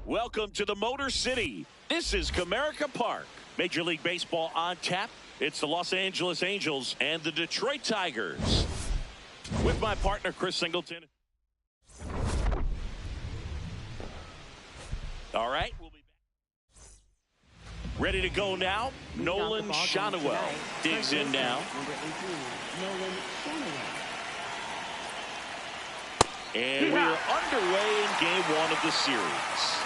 Welcome to the Motor City. This is Comerica Park. Major League Baseball on tap. It's the Los Angeles Angels and the Detroit Tigers. With my partner, Chris Singleton. All right, we'll be back. Ready to go now. Nolan Schanuel digs in now. And we are underway in game one of the series.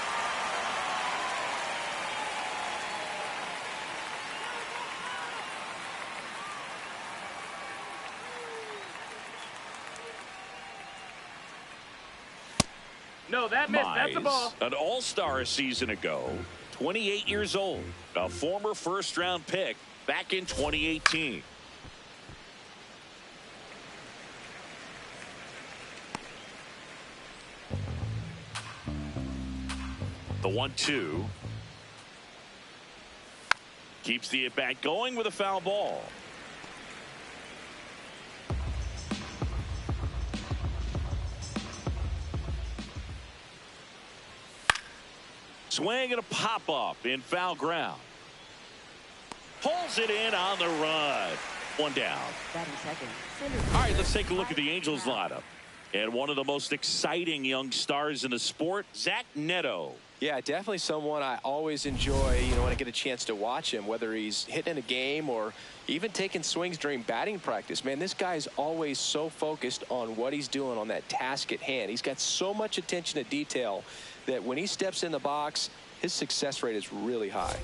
No, that missed. That's a ball. An all-star a season ago, 28 years old, a former first-round pick back in 2018. The 1-2. Keeps the at-bat going with a foul ball. Swing and a pop-up in foul ground. Pulls it in on the run. One down. All right, let's take a look at the Angels lineup. And one of the most exciting young stars in the sport, Zach Neto. Yeah, definitely someone I always enjoy, when I get a chance to watch him, whether he's hitting in a game or even taking swings during batting practice. Man, this guy is always so focused on what he's doing on that task at hand. He's got so much attention to detail that when he steps in the box, his success rate is really high.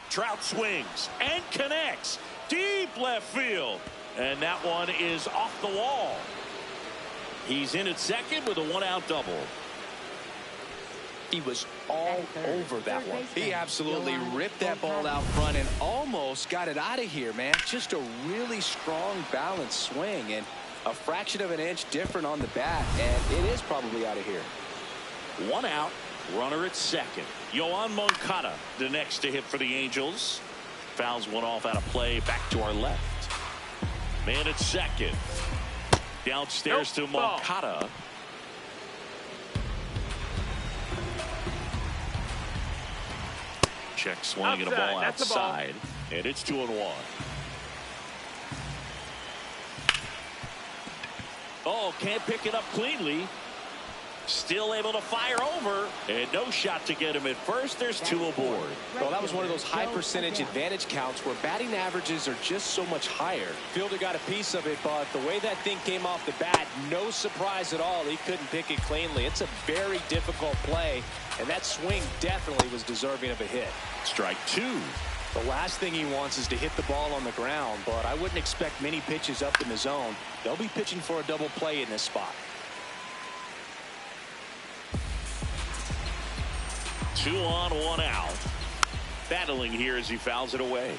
Trout swings and connects deep left field, and that one is off the wall. He's in at second with a one-out double. He was all over that one. He absolutely ripped that ball out front and almost got it out of here, man. Just a really strong, balanced swing, and a fraction of an inch different on the bat, and it is probably out of here. One out, runner at second. Yoan Moncada, the next to hit for the Angels. Fouls one off out of play, back to our left. Man at second. Downstairs to Moncada. Check swing and a ball outside. And it's 2-1. Oh, can't pick it up cleanly. Still able to fire over, and no shot to get him at first. There's two aboard. Well, that was one of those high percentage advantage counts where batting averages are just so much higher. Fielder got a piece of it, but the way that thing came off the bat, no surprise at all. He couldn't pick it cleanly. It's a very difficult play, and that swing definitely was deserving of a hit. Strike two. The last thing he wants is to hit the ball on the ground, but I wouldn't expect many pitches up in the zone. They'll be pitching for a double play in this spot. 2 on, 1 out. Battling here as he fouls it away.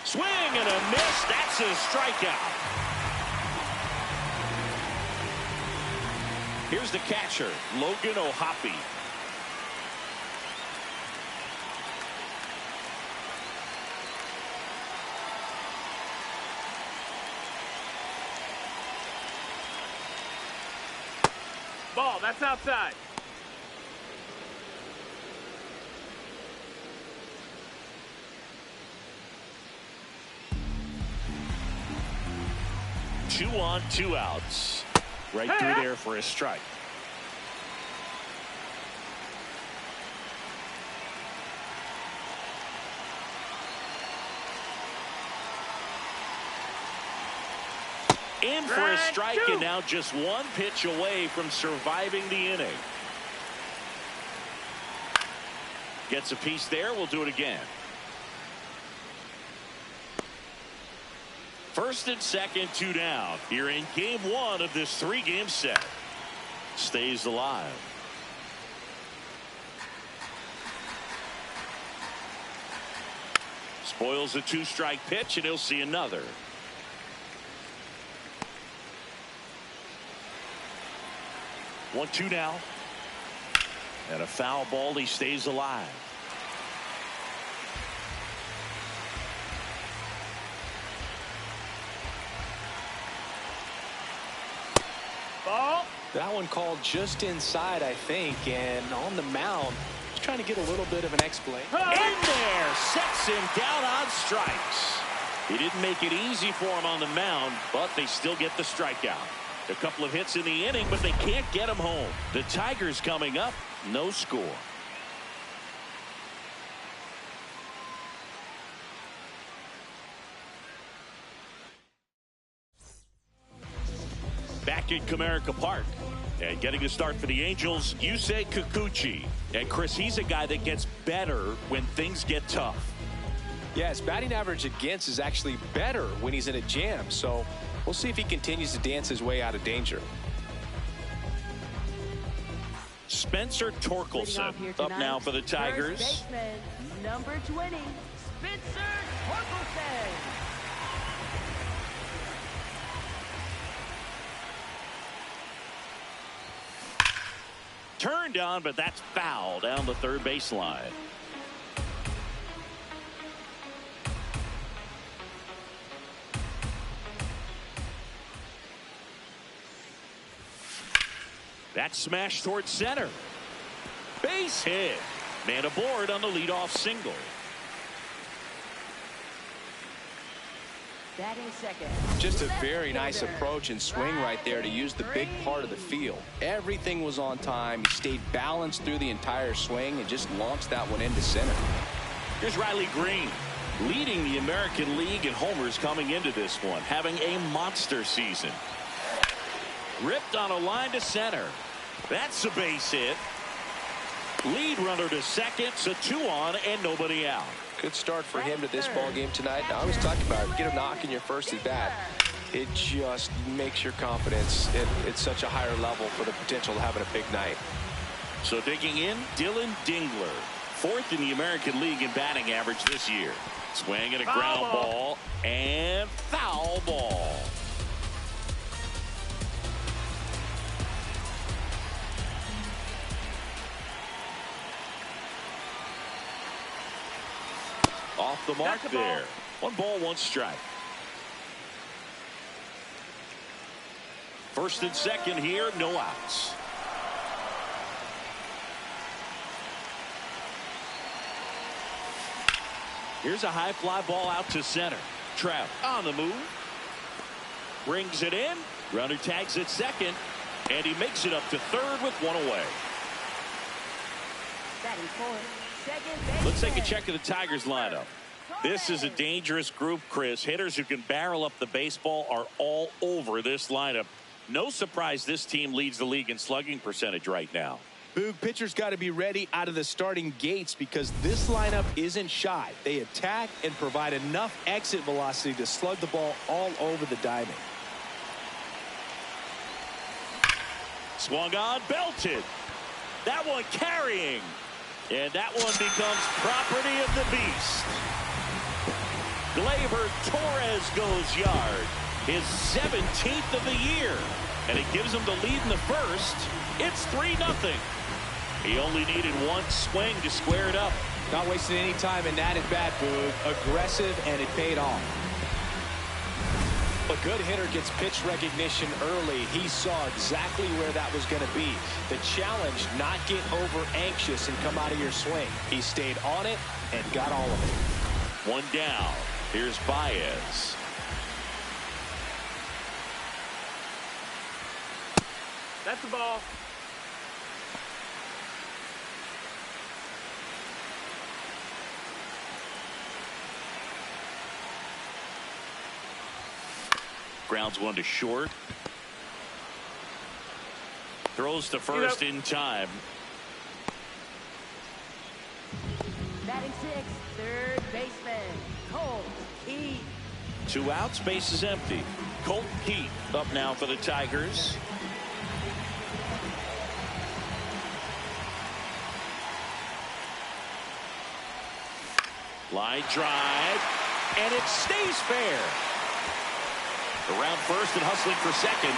Swing and a miss. That's a strikeout. Here's the catcher, Logan O'Hoppe. Ball, that's outside. Two on, 2 outs. Right through there for a strike. In for a strike, and now just one pitch away from surviving the inning. Gets a piece there. We'll do it again. First and second, 2 down. Here in game one of this 3-game set. Stays alive. Spoils a 2-strike pitch, and he'll see another. 1-2 now. And a foul ball. He stays alive. That one called just inside, I think, and on the mound, he's trying to get a little bit of an explanation. In there, sets him down on strikes. He didn't make it easy for him on the mound, but they still get the strikeout. A couple of hits in the inning, but they can't get him home. The Tigers coming up, no score. Back in Comerica Park. And getting a start for the Angels, Yusei Kikuchi. And Chris, he's a guy that gets better when things get tough. Yeah, his batting average against is actually better when he's in a jam. So we'll see if he continues to dance his way out of danger. Spencer Torkelson up now for the Tigers. First baseman, number 20, Spencer Torkelson. Turned on, but that's foul down the third baseline. That smash towards center. Base hit. Man aboard on the leadoff single. Batting second. Just a very nice approach and swing right there to use the big part of the field. Everything was on time. He stayed balanced through the entire swing and just launched that one into center. Here's Riley Green, leading the American League in homers coming into this one, having a monster season. Ripped on a line to center. That's a base hit. Lead runner to second, so 2 on and nobody out. Good start for him to this ball game tonight. Now, I was talking about it. Get a knock in your first at bat. It just makes your confidence at such a higher level for the potential of having a big night. So digging in, Dylan Dingler, 4th in the American League in batting average this year. Swing and a ground ball and foul ball. Off the mark there. 1 ball, 1 strike. First and second here, no outs. Here's a high fly ball out to center. Trout on the move. Brings it in. Runner tags at second. And he makes it up to third with 1 away. Batting fourth, second baseman. Let's take a check of the Tigers lineup. This is a dangerous group, Chris. Hitters who can barrel up the baseball are all over this lineup. No surprise this team leads the league in slugging percentage right now. Boog, pitchers got to be ready out of the starting gates because this lineup isn't shy. They attack and provide enough exit velocity to slug the ball all over the diamond. Swung on, belted. That one carrying. And that one becomes property of the beast. Gleyber Torres goes yard. His 17th of the year. And it gives him the lead in the first. It's 3-0. He only needed 1 swing to square it up. Not wasting any time in that at bat, Boog. Aggressive, and it paid off. A good hitter gets pitch recognition early. He saw exactly where that was going to be. The challenge, not get over anxious and come out of your swing. He stayed on it and got all of it. 1 down. Here's Baez. That's the ball. Grounds 1 to short. Throws to first in time. Batting sixth, third baseman, Colt Keith. 2 outs, base is empty. Colt Keith up now for the Tigers. Line drive, and it stays fair. Around first and hustling for second.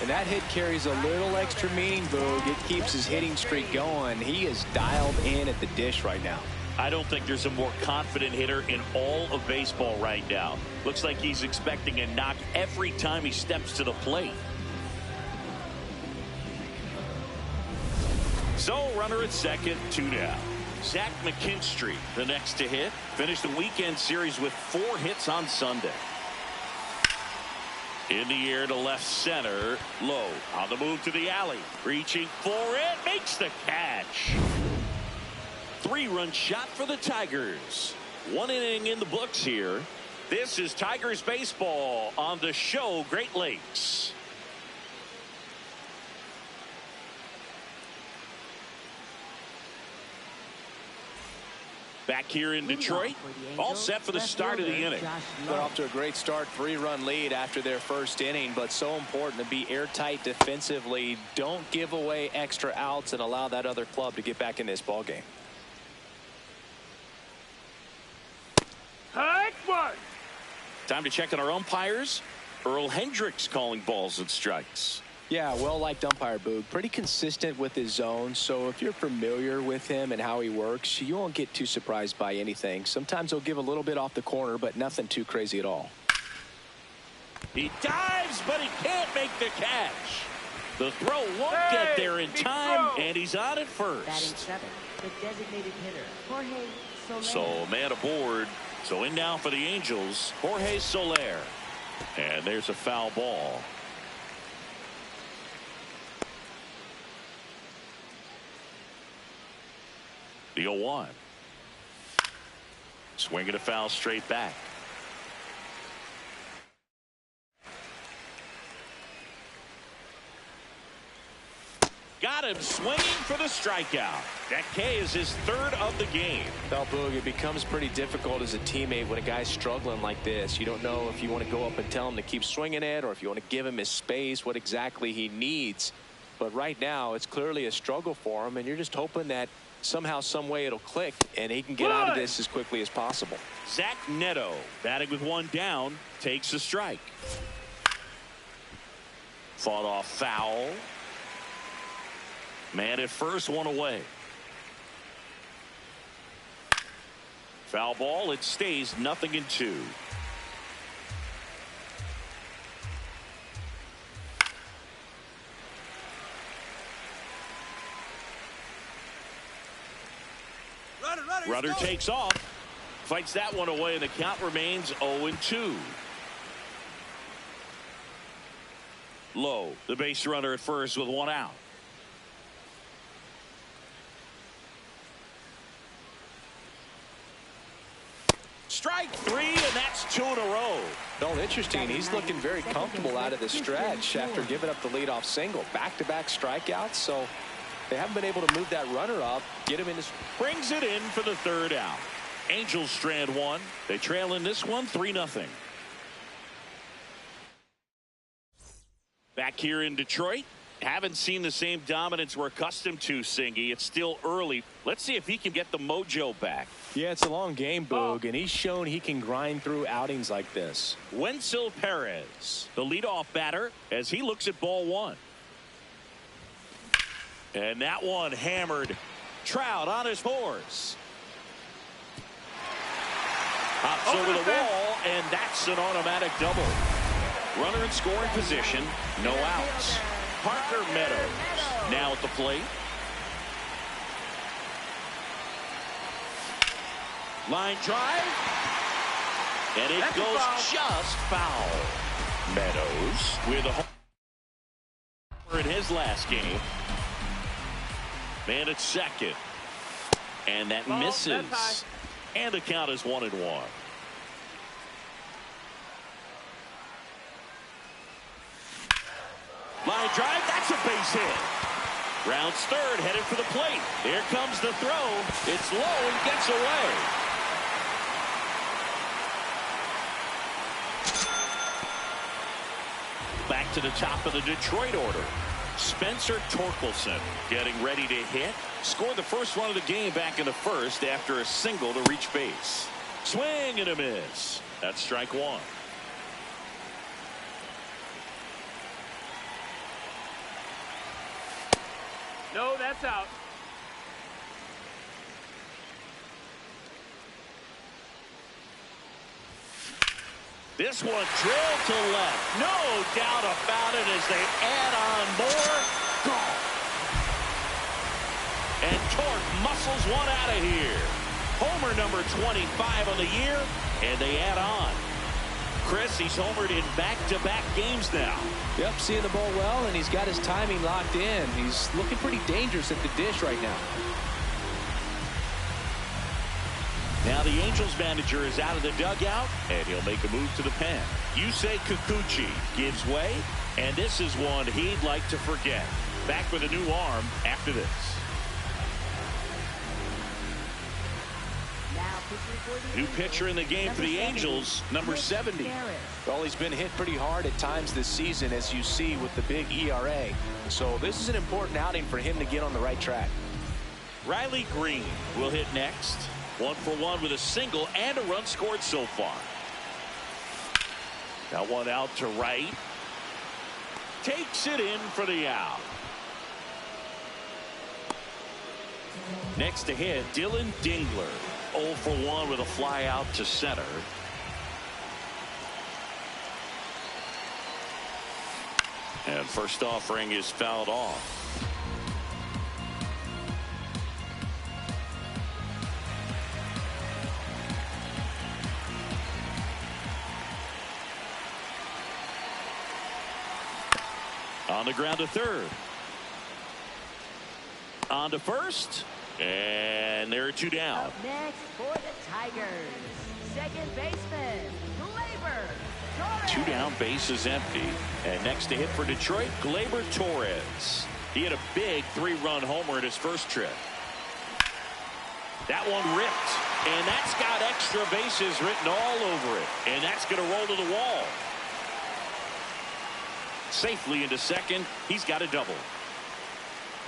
And that hit carries a little extra meaning, Boog. It keeps his hitting streak going. He is dialed in at the dish right now. I don't think there's a more confident hitter in all of baseball right now. Looks like he's expecting a knock every time he steps to the plate. So, runner at second, 2 down. Zach McKinstry, the next to hit. Finished the weekend series with 4 hits on Sunday. In the air to left center. Low on the move to the alley. Reaching for it. Makes the catch. 3-run shot for the Tigers. 1 inning in the books here. This is Tigers baseball on the show Great Lakes. Back here in Detroit, all set for the start of the inning. They're off to a great start, 3-run lead after their first inning, but so important to be airtight defensively. Don't give away extra outs and allow that other club to get back in this ball game. Time to check on our umpires. Earl Hendricks calling balls and strikes. Yeah, well-liked umpire, Boog. Pretty consistent with his zone, so if you're familiar with him and how he works, you won't get too surprised by anything. Sometimes he'll give a little bit off the corner, but nothing too crazy at all. He dives, but he can't make the catch. The throw won't get there in time, and he's on at first. Batting 7, the designated hitter, Jorge Soler. So, man aboard. So, in now for the Angels, Jorge Soler. And there's a foul ball. The 0-1. Swinging a foul straight back. Got him swinging for the strikeout. That K is his 3rd of the game. Well, Boog, it becomes pretty difficult as a teammate when a guy's struggling like this. You don't know if you want to go up and tell him to keep swinging it or if you want to give him his space, what exactly he needs. But right now, it's clearly a struggle for him, and you're just hoping that somehow, some way it'll click, and he can get out of this as quickly as possible. Zach Neto, batting with 1 down, takes a strike. Fought off foul. Man at first, 1 away. Foul ball. It stays 0-2. Runner takes off. Fights that one away, and the count remains 0-2. Low, the base runner at first with 1 out. Strike 3, and that's 2 in a row. Well, interesting. He's looking very comfortable out of the stretch after giving up the leadoff single. Back-to-back strikeouts, so they haven't been able to move that runner up, get him in his. Brings it in for the 3rd out. Angels strand 1. They trail in this one 3-0. Back here in Detroit. Haven't seen the same dominance we're accustomed to, Singy. It's still early. Let's see if he can get the mojo back. Yeah, it's a long game, Boog, and he's shown he can grind through outings like this. Wenzel Perez, the leadoff batter, as he looks at ball 1. And that one hammered. Trout on his horse. Hops over the wall, and that's an automatic double. Runner in scoring position, no outs. Parker Meadows now at the plate. Line drive. And it goes just foul. Meadows with a home in his last game. Man at second. And that misses. And the count is 1-1. Line drive, that's a base hit. Rounds 3rd, headed for the plate. Here comes the throw. It's low and gets away. Back to the top of the Detroit order. Spencer Torkelson getting ready to hit. Scored the first run of the game back in the 1st after a single to reach base. Swing and a miss. That's strike 1. No, that's out. This one drilled to left. No doubt about it as they add on more. Gone. And Torque muscles one out of here. Homer number 25 on the year, and they add on. Chris, he's homered in back-to-back games now. Yep, seeing the ball well, and he's got his timing locked in. He's looking pretty dangerous at the dish right now. Now the Angels manager is out of the dugout, and he'll make a move to the pen. Yusei Kikuchi gives way, and this is one he'd like to forget. Back with a new arm after this. New pitcher in the game for the Angels, number 70. Well, he's been hit pretty hard at times this season, as you see with the big ERA. So this is an important outing for him to get on the right track. Riley Green will hit next. 1 for 1 with a single and a run scored so far. Now one out to right. Takes it in for the out. Next to hit, Dylan Dingler. 0 for 1 with a fly out to center. And first offering is fouled off. On the ground to third. On to first. And there are 2 down. Up next for the Tigers, second baseman, Gleyber Torres. 2 down, base is empty. And next to hit for Detroit, Gleyber Torres. He had a big 3-run homer in his first trip. That one ripped. And that's got extra bases written all over it. And that's going to roll to the wall. Safely into second. He's got a double.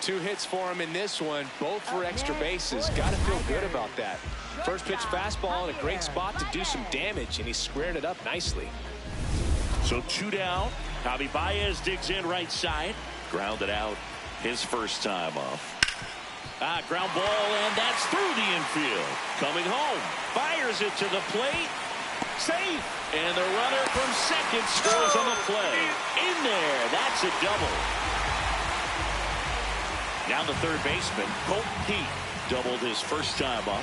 2 hits for him in this one, both for extra bases. Got to feel good about that. First pitch fastball in a great spot to do some damage, and he squared it up nicely. So 2 down. Javi Baez digs in right side. Grounded out his first time off. Ground ball, and that's through the infield. Coming home. Fires it to the plate. Safe. And the runner from second scores on the play. In there. That's a double. Now the third baseman, Colt Pete, doubled his first time up.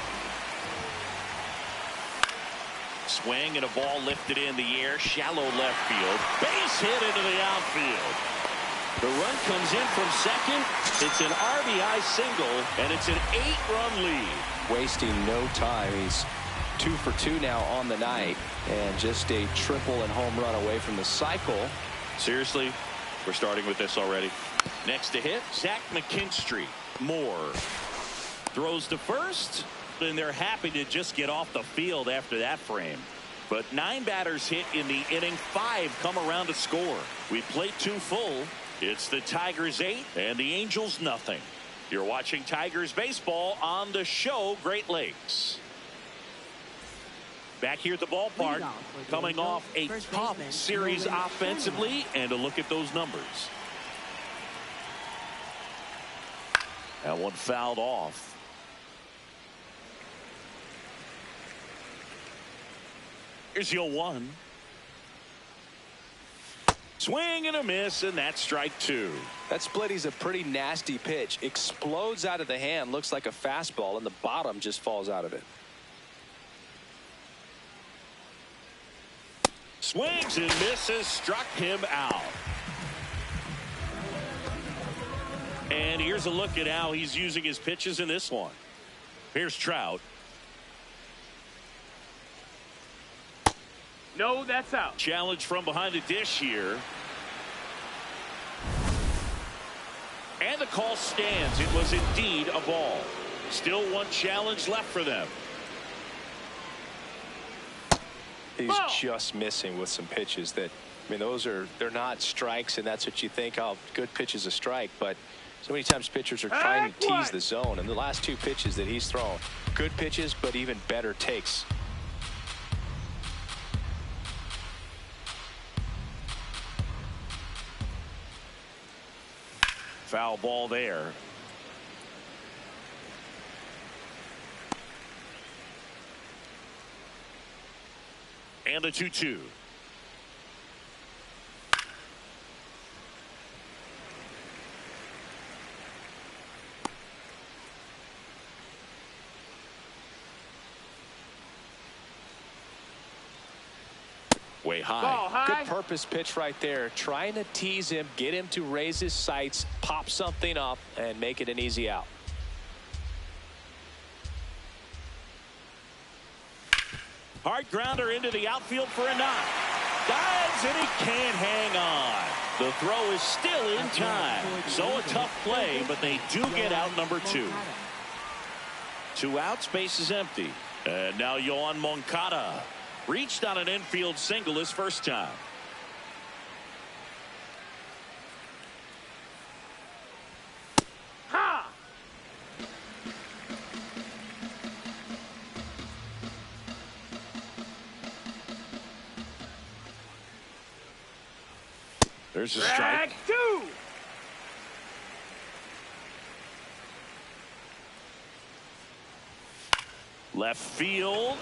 Swing and a ball lifted in the air, shallow left field. Base hit into the outfield. The run comes in from second. It's an RBI single, and it's an 8-run lead. Wasting no time. He's 2 for 2 now on the night, and just a triple and home run away from the cycle. Seriously, we're starting with this already. Next to hit, Zach McKinstry. Moore throws to first, and they're happy to just get off the field after that frame. But 9 batters hit in the inning, 5 come around to score. We played 2 full. It's the Tigers 8 and the Angels nothing. You're watching Tigers baseball on the show Great Lakes. Back here at the ballpark, coming off a tough series offensively, and a look at those numbers. That one fouled off. Here's the 0-1. Swing and a miss, and that's strike 2. That splitty's a pretty nasty pitch. Explodes out of the hand, looks like a fastball, and the bottom just falls out of it. Swings and misses, struck him out. And here's a look at how he's using his pitches in this one. Here's Trout. No, that's out. Challenge from behind the dish here. And the call stands. It was indeed a ball. Still 1 challenge left for them. He's just missing with some pitches that, I mean, they're not strikes, and that's what you think, oh, good pitch is a strike, but so many times pitchers are trying to tease the zone, and the last 2 pitches that he's thrown, good pitches, but even better takes. Foul ball there. And the 2-2. Way high. Ball high. Good purpose pitch right there. Trying to tease him, get him to raise his sights, pop something up, and make it an easy out. Hard grounder into the outfield for a knock. Dives, and he can't hang on. The throw is still in time. So a tough play, but they do get out number 2. 2 outs, base is empty. And now Yohan Moncada reached on an infield single his first time. Ha! There's a strike. 2. Left field.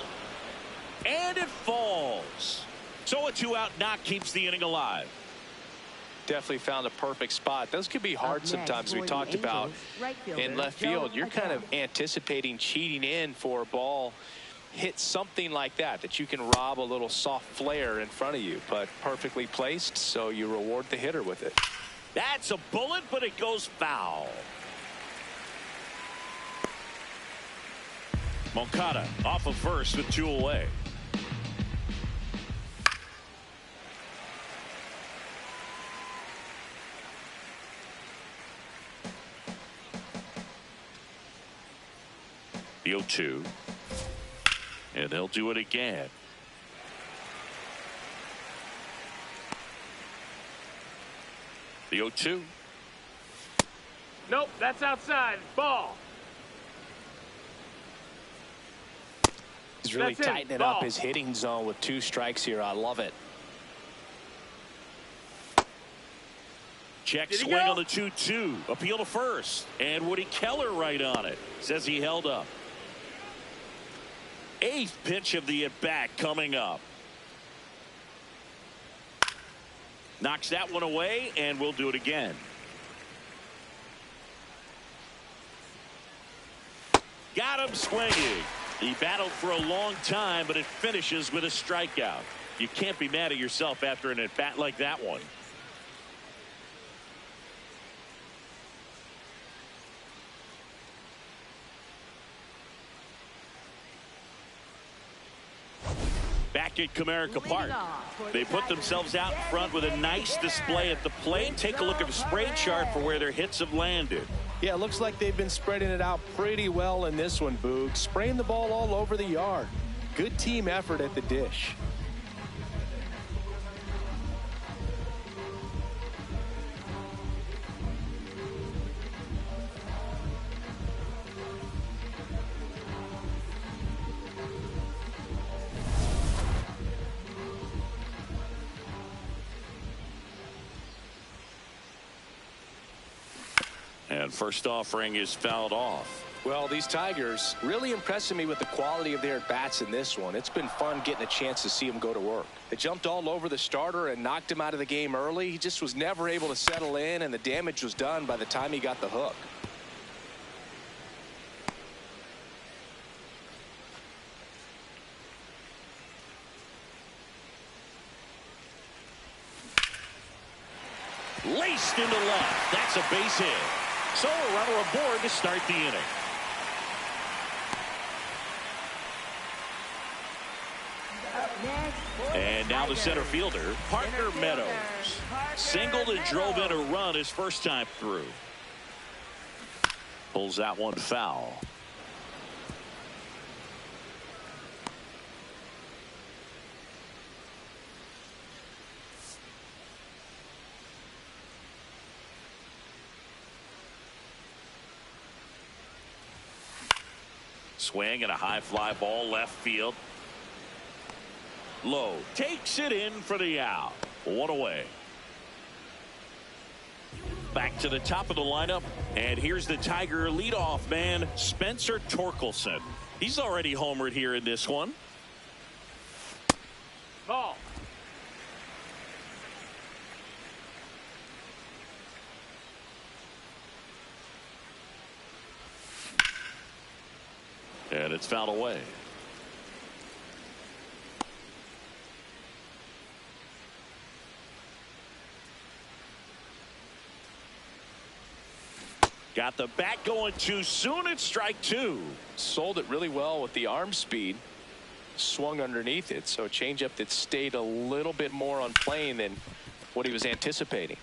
And it falls. So a 2-out knock keeps the inning alive. Definitely found a perfect spot. Those could be hard sometimes. We talked about in left field. You're kind of anticipating cheating in for a ball. Hit something like that you can rob a little soft flare in front of you, but perfectly placed, so you reward the hitter with it. That's a bullet, but it goes foul. Moncada off of first with 2 away. The 0-2. And they'll do it again. The 0-2. Nope, that's outside. Ball. He's really That's it. tightening Ball. up his hitting zone with 2 strikes here. I love it. Check Did he swing go? on the 2-2. Appeal to first. And Woody Keller right on it. Says he held up. 8th pitch of the at-bat coming up. Knocks that one away, and we'll do it again. Got him swinging. He battled for a long time, but it finishes with a strikeout. You can't be mad at yourself after an at-bat like that one. Back at Comerica Park, they put themselves out in front with a nice display at the plate. Take a look at the spray chart for where their hits have landed. Yeah, it looks like they've been spreading it out pretty well in this one, Boog. Spraying the ball all over the yard. Good team effort at the dish. And first offering is fouled off. Well, these Tigers really impressing me with the quality of their bats in this one. It's been fun getting a chance to see them go to work. They jumped all over the starter and knocked him out of the game early. He just was never able to settle in, and the damage was done by the time he got the hook. Laced into left. That's a base hit. So a runner aboard to start the inning. And now the center fielder, Parker Meadows. Singled and drove in a run his first time through. Pulls that one foul. Swing and a high fly ball left field. Low takes it in for the out. 1 away. Back to the top of the lineup, and here's the Tiger leadoff man, Spencer Torkelson. He's already homered here in this one. Ball. And it's fouled away. Got the bat going too soon. It's strike two. Sold it really well with the arm speed. Swung underneath it. So a changeup that stayed a little bit more on plane than what he was anticipating.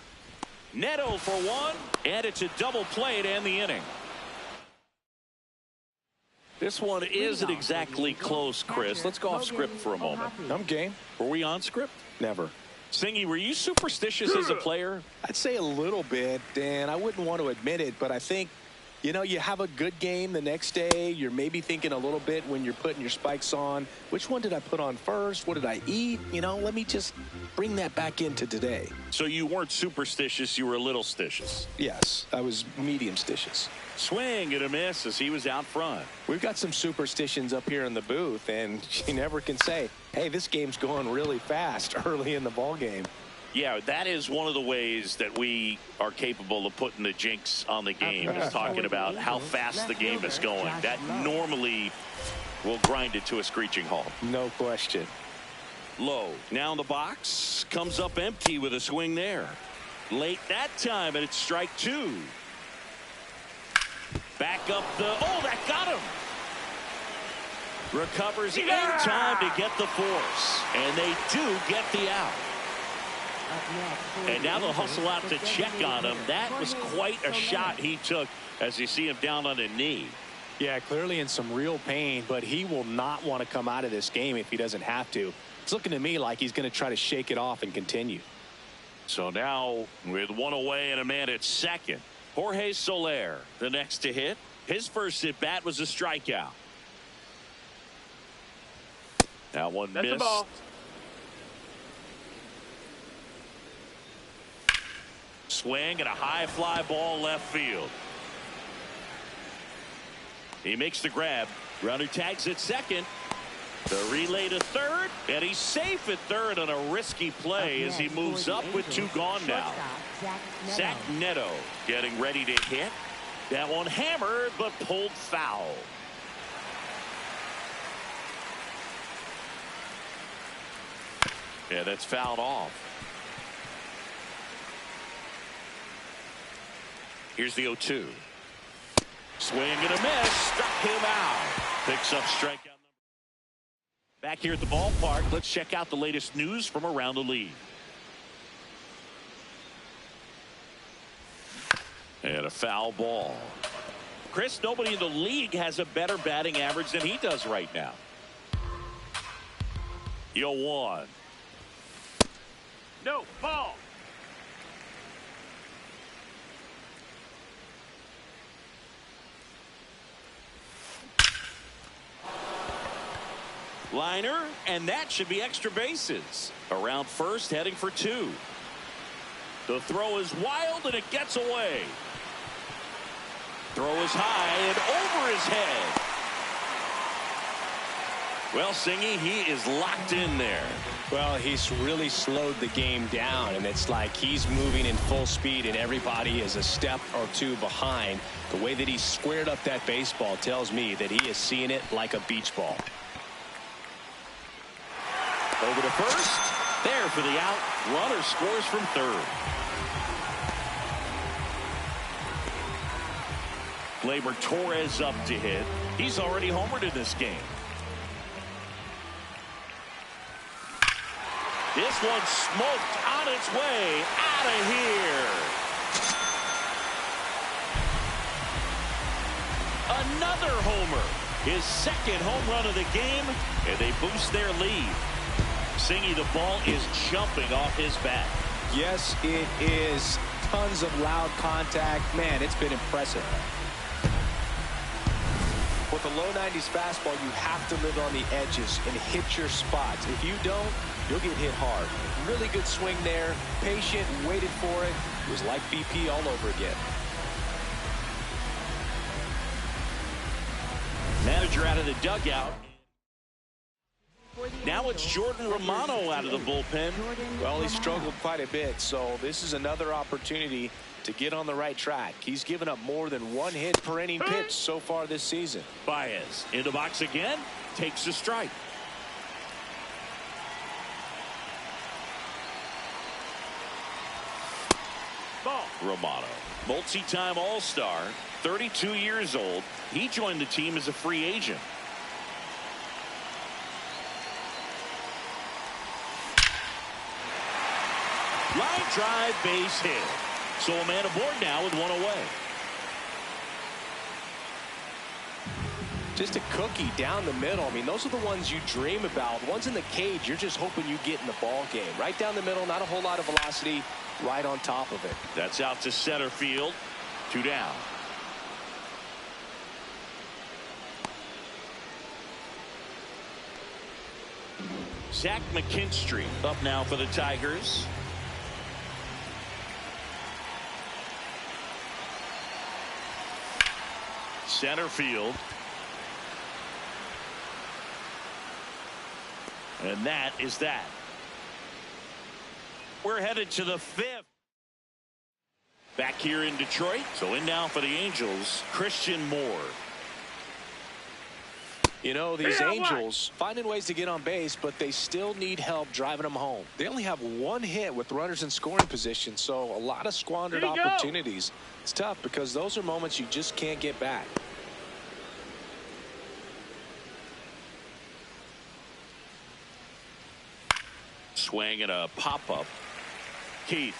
Neto for one, and it's a double play to end the inning. This one isn't exactly close, Chris. Let's go off script for a moment. I'm game. Were we on script? Never. Singy, were you superstitious as a player? I'd say a little bit, and I wouldn't want to admit it, but I think, you know, you have a good game the next day. You're maybe thinking a little bit when you're putting your spikes on. Which one did I put on first? What did I eat? You know, let me just bring that back into today. So you weren't superstitious, you were a little stitious. Yes, I was medium stitious. Swing and a miss as he was out front. We've got some superstitions up here in the booth, and you never can say, hey, this game's going really fast early in the ball game. Yeah, that is one of the ways that we are capable of putting the jinx on the game, is talking about how fast the game is going. That normally will grind it to a screeching halt. No question. Low now in the box, comes up empty with a swing there. Late that time, and it's strike two. Back up the, oh, that got him. Recovers in time to get the force, and they do get the out. And now they'll hustle out to check on him. That was quite a shot he took as you see him down on a knee. Yeah, clearly in some real pain, but he will not want to come out of this game if he doesn't have to. It's looking to me like he's going to try to shake it off and continue. So now with one away and a man at second, Jorge Soler, the next to hit. His first at bat was a strikeout. That one That's missed. the ball. Swing and a high fly ball left field. He makes the grab. Runner tags at second. The relay to third, and he's safe at third on a risky play as he moves up with two gone now. Zach Neto getting ready to hit. That one hammered but pulled foul. Yeah, that's fouled off. Here's the 0-2. Swing and a miss. Struck him out. Picks up strikeout. Back here at the ballpark, let's check out the latest news from around the league. And a foul ball. Chris, nobody in the league has a better batting average than he does right now. 0-1. No, ball. Liner, and that should be extra bases. Around first, heading for two. The throw is wild, and it gets away. Throw is high and over his head. Well, Singy, he is locked in there. Well, he's really slowed the game down, and it's like he's moving in full speed, and everybody is a step or two behind. The way that he squared up that baseball tells me that he is seeing it like a beach ball. Over to first. There for the out. Runner scores from third. Gleyber Torres up to hit. He's already homered in this game. This one smoked on its way out of here. Another homer. His second home run of the game, and they boost their lead. Singy, the ball is jumping off his bat. Yes, it is. Tons of loud contact. Man, it's been impressive. With a low 90s fastball, you have to live on the edges and hit your spots. If you don't, you'll get hit hard. Really good swing there. Patient, waited for it. It was like BP all over again. Manager out of the dugout. Now it's Jordan Romano out of the bullpen. Well, he struggled quite a bit, so this is another opportunity to get on the right track. He's given up more than one hit per inning pitch so far this season. Baez in the box again, takes a strike. Ball. Romano, multi-time All-Star, 32 years old. He joined the team as a free agent. Line drive, base hit. So a man aboard now with one away. Just a cookie down the middle. I mean, those are the ones you dream about. Ones in the cage, you're just hoping you get in the ball game. Right down the middle, not a whole lot of velocity, right on top of it. That's out to center field. 2 down. Zach McKinstry up now for the Tigers. Center field. And that is that. We're headed to the 5th. Back here in Detroit. So in now for the Angels, Christian Moore. You know, these Angels finding ways to get on base, but they still need help driving them home. They only have 1 hit with runners in scoring position, so a lot of squandered opportunities. It's tough because those are moments you just can't get back. Swing and a pop-up. Keith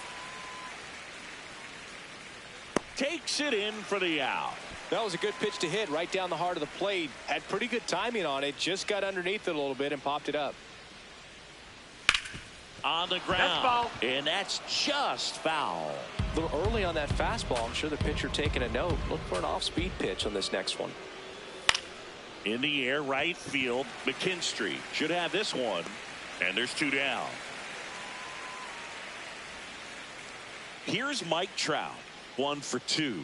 takes it in for the out. That was a good pitch to hit right down the heart of the plate. Had pretty good timing on it. Just got underneath it a little bit and popped it up. On the ground. That's foul. And that's just foul. A little early on that fastball. I'm sure the pitcher taking a note. Look for an off-speed pitch on this next one. In the air, right field. McKinstry should have this one. And there's 2 down. Here's Mike Trout. 1 for 2.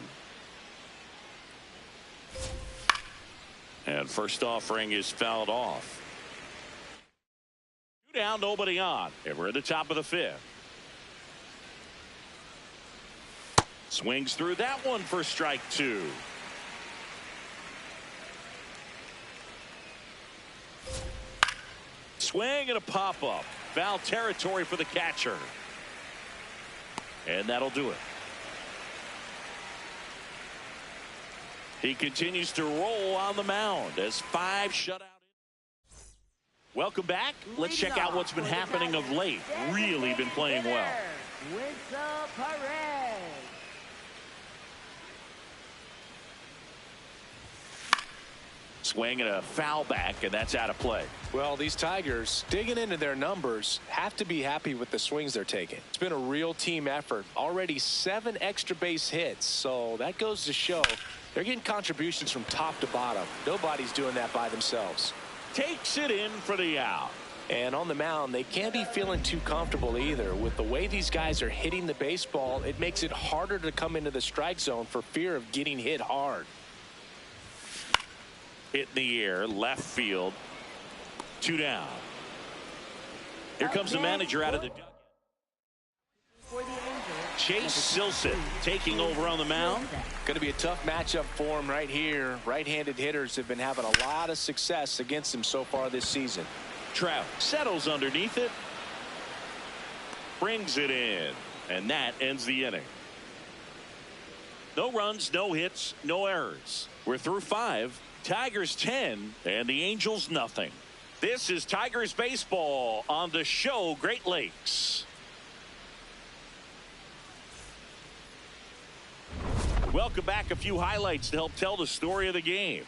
And first offering is fouled off. 2 down, nobody on. And we're at the top of the 5th. Swings through that one for strike 2. Swing and a pop-up. Foul territory for the catcher. And that'll do it. He continues to roll on the mound as 5 shutout. Welcome back. Let's check out what's been happening of late. Really been playing well. Swing and a foul back, and that's out of play. Well, these Tigers, digging into their numbers, have to be happy with the swings they're taking. It's been a real team effort. Already 7 extra base hits, so that goes to show they're getting contributions from top to bottom. Nobody's doing that by themselves. Takes it in for the out. And on the mound, they can't be feeling too comfortable either. With the way these guys are hitting the baseball, it makes it harder to come into the strike zone for fear of getting hit hard. Hit in the air, left field. 2 down. Here comes the manager out of the dugout. Chase Silseth taking over on the mound. Going to be a tough matchup for him right here. Right-handed hitters have been having a lot of success against him so far this season. Trout settles underneath it. Brings it in. And that ends the inning. No runs, no hits, no errors. We're through 5. Tigers 10 and the Angels nothing. This is Tigers baseball on the show Great Lakes. Welcome back. A few highlights to help tell the story of the game.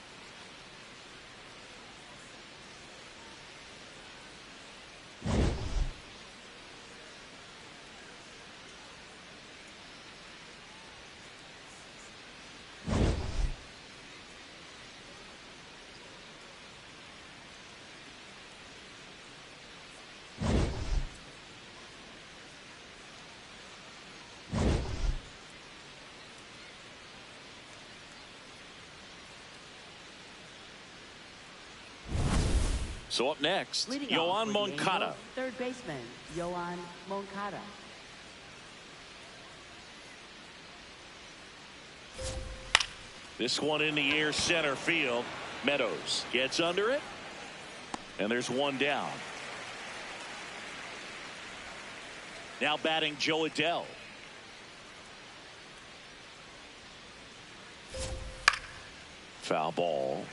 So up next, Yoan Moncada. Third baseman, Yoan Moncada. This one in the air, center field. Meadows gets under it. And there's 1 down. Now batting Joe Adell. foul ball.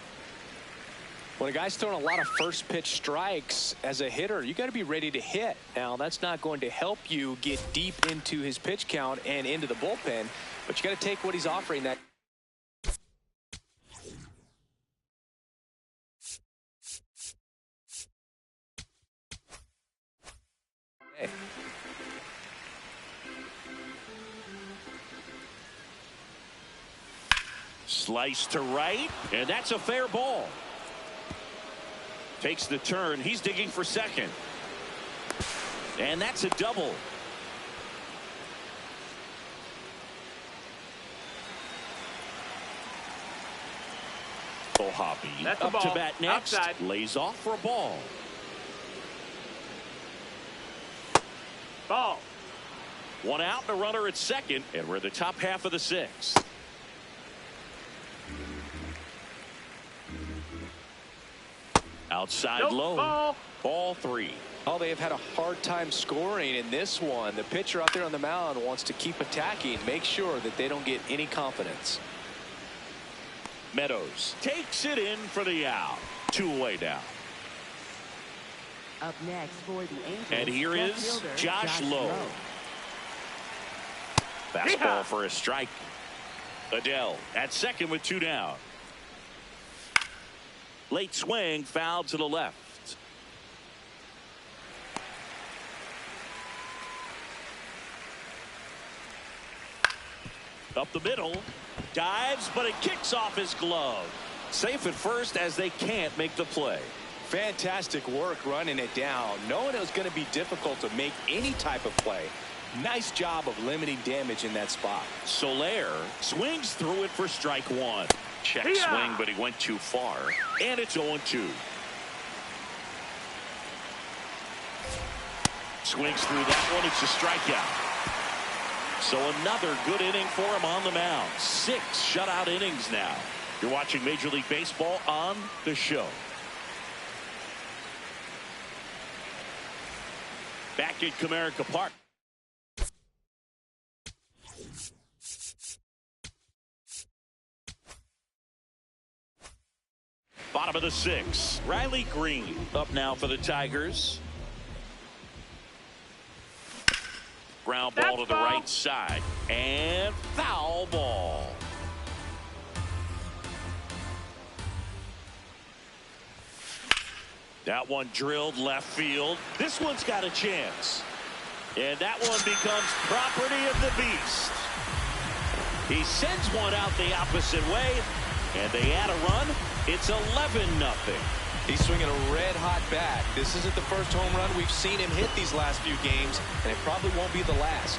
When a guy's throwing a lot of first pitch strikes as a hitter, you got to be ready to hit. Now, that's not going to help you get deep into his pitch count and into the bullpen, but you got to take what he's offering. That hey. Slice to right, and that's a fair ball. Takes the turn. He's digging for second. And that's a double. Hobby up to bat next. Outside. Lays off for a ball. Ball. One out and a runner at second, and we're in the top half of the sixth. Outside Nope, low. Ball 3. Oh, they have had a hard time scoring in this one. The pitcher out there on the mound wants to keep attacking, make sure that they don't get any confidence. Meadows takes it in for the out. 2 away now. Up next for the Angels. And here left is fielder, Josh Lowe. Fastball for a strike. Adele at second with 2 down. Late swing, foul to the left. Up the middle. Dives, but it kicks off his glove. Safe at first as they can't make the play. Fantastic work running it down, knowing it was going to be difficult to make any type of play. Nice job of limiting damage in that spot. Soler swings through it for strike 1. Check swing, but he went too far. And it's 0-2. Swings through that one. It's a strikeout. So another good inning for him on the mound. 6 shutout innings now. You're watching Major League Baseball on The Show. Back at Comerica Park. Bottom of the 6th. Riley Green up now for the Tigers. Ground ball to the right side. And foul ball. That one drilled left field. This one's got a chance. And that one becomes property of the beast. He sends one out the opposite way. And they add a run. It's 11-0. He's swinging a red-hot bat. This isn't the first home run we've seen him hit these last few games, and it probably won't be the last.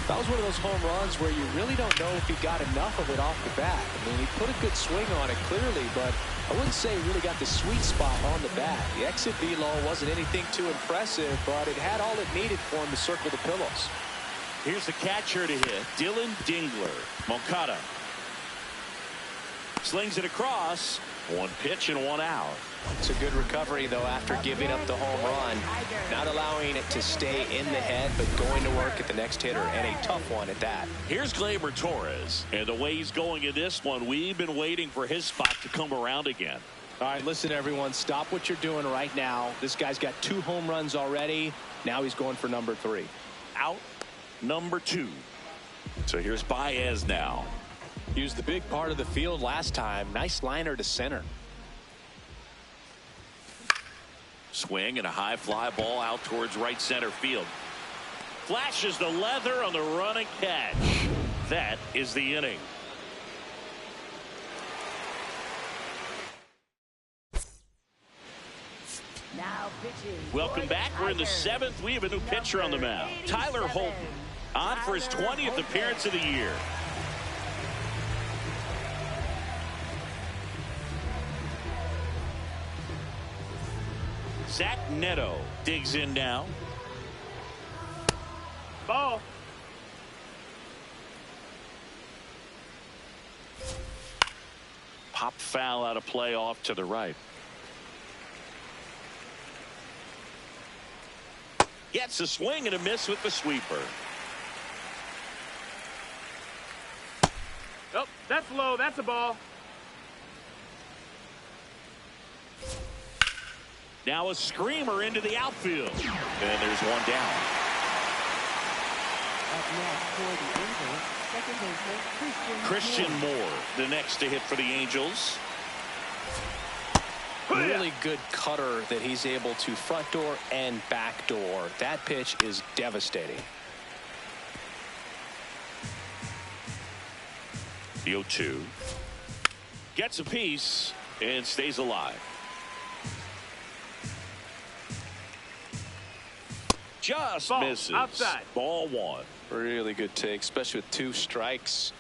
That was one of those home runs where you really don't know if he got enough of it off the bat. I mean, he put a good swing on it clearly, but I wouldn't say he really got the sweet spot on the bat. The exit velo wasn't anything too impressive, but it had all it needed for him to circle the pillows. Here's the catcher to hit, Dylan Dingler. Moncada slings it across. 1 pitch and 1 out. It's a good recovery, though, after giving up the home run. Not allowing it to stay in the head, but going to work at the next hitter, and a tough one at that. Here's Gleyber Torres. And the way he's going in this one, we've been waiting for his spot to come around again. All right, listen, everyone. Stop what you're doing right now. This guy's got 2 home runs already. Now he's going for number 3. Out number 2. So here's Baez now. He was the big part of the field last time. Nice liner to center. Swing and a high fly ball out towards right center field. Flashes the leather on the running catch. That is the inning. Now pitching. Welcome back. We're in the 7th. We have a new pitcher on the mound. Tyler Holton on for his 20th appearance of the year. Zach Neto digs in now. Ball. Pop foul out of play off to the right. Gets a swing and a miss with the sweeper. Oh, That's low. That's a ball. Now a screamer into the outfield. And there's one down. Up next for the Angels, second baseman Christian Moore, the next to hit for the Angels. Really good cutter that he's able to front door and back door. That pitch is devastating. The 0-2. Gets a piece and stays alive. Just Ball, misses. outside. Ball one. Really good take, especially with 2 strikes.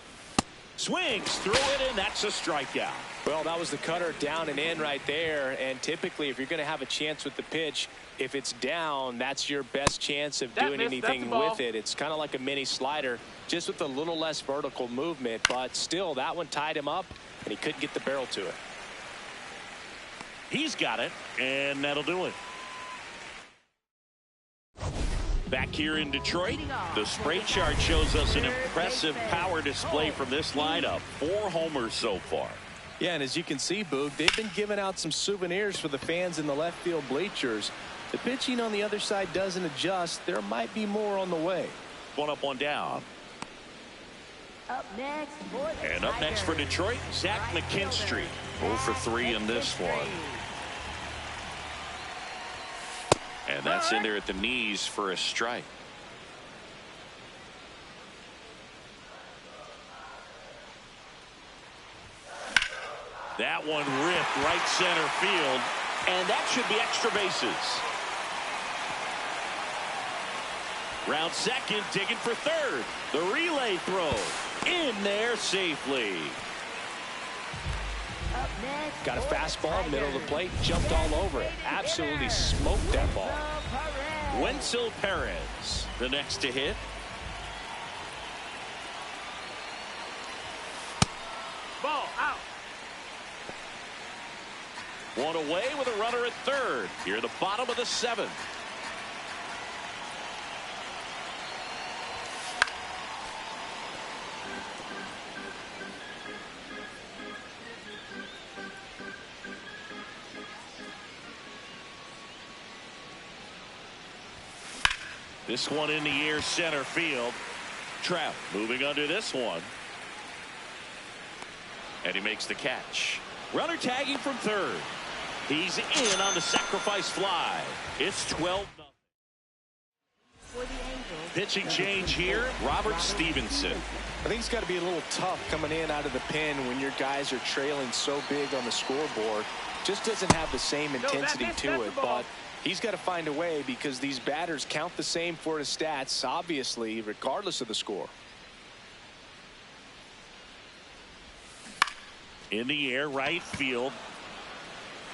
Swings through it, and that's a strikeout. Well, that was the cutter down and in right there. And typically, if you're going to have a chance with the pitch, if it's down, that's your best chance of doing anything with it. It's kind of like a mini slider, just with a little less vertical movement. But still, that one tied him up, and he couldn't get the barrel to it. He's got it, and that'll do it. Back here in Detroit, the spray chart shows us an impressive power display from this lineup. 4 homers so far. Yeah, and as you can see, Boog, they've been giving out some souvenirs for the fans in the left field bleachers. The pitching on the other side doesn't adjust. There might be more on the way. One up, one down. Up next for the And up next for Detroit, Zach McKinstry. 0 for 3 in this one. And that's in there at the knees for a strike. That one ripped right center field, and that should be extra bases. Round second, digging for third. The relay throw in there safely. Up next Got a for the fastball, middle of the Tigers. plate, jumped all over it. Absolutely smoked that ball. Wenzel Perez, the next to hit. Ball out. One away with a runner at third. Here at the bottom of the 7th. This one in the air center field. Trout moving under this one. And he makes the catch. Runner tagging from third. He's in on the sacrifice fly. It's 12-0. For the Angels, Pitching change here. Robert Stevenson. I think it's got to be a little tough coming in out of the pen when your guys are trailing so big on the scoreboard. Just doesn't have the same intensity to it, but he's got to find a way because these batters count the same for his stats, obviously, regardless of the score. In the air, right field.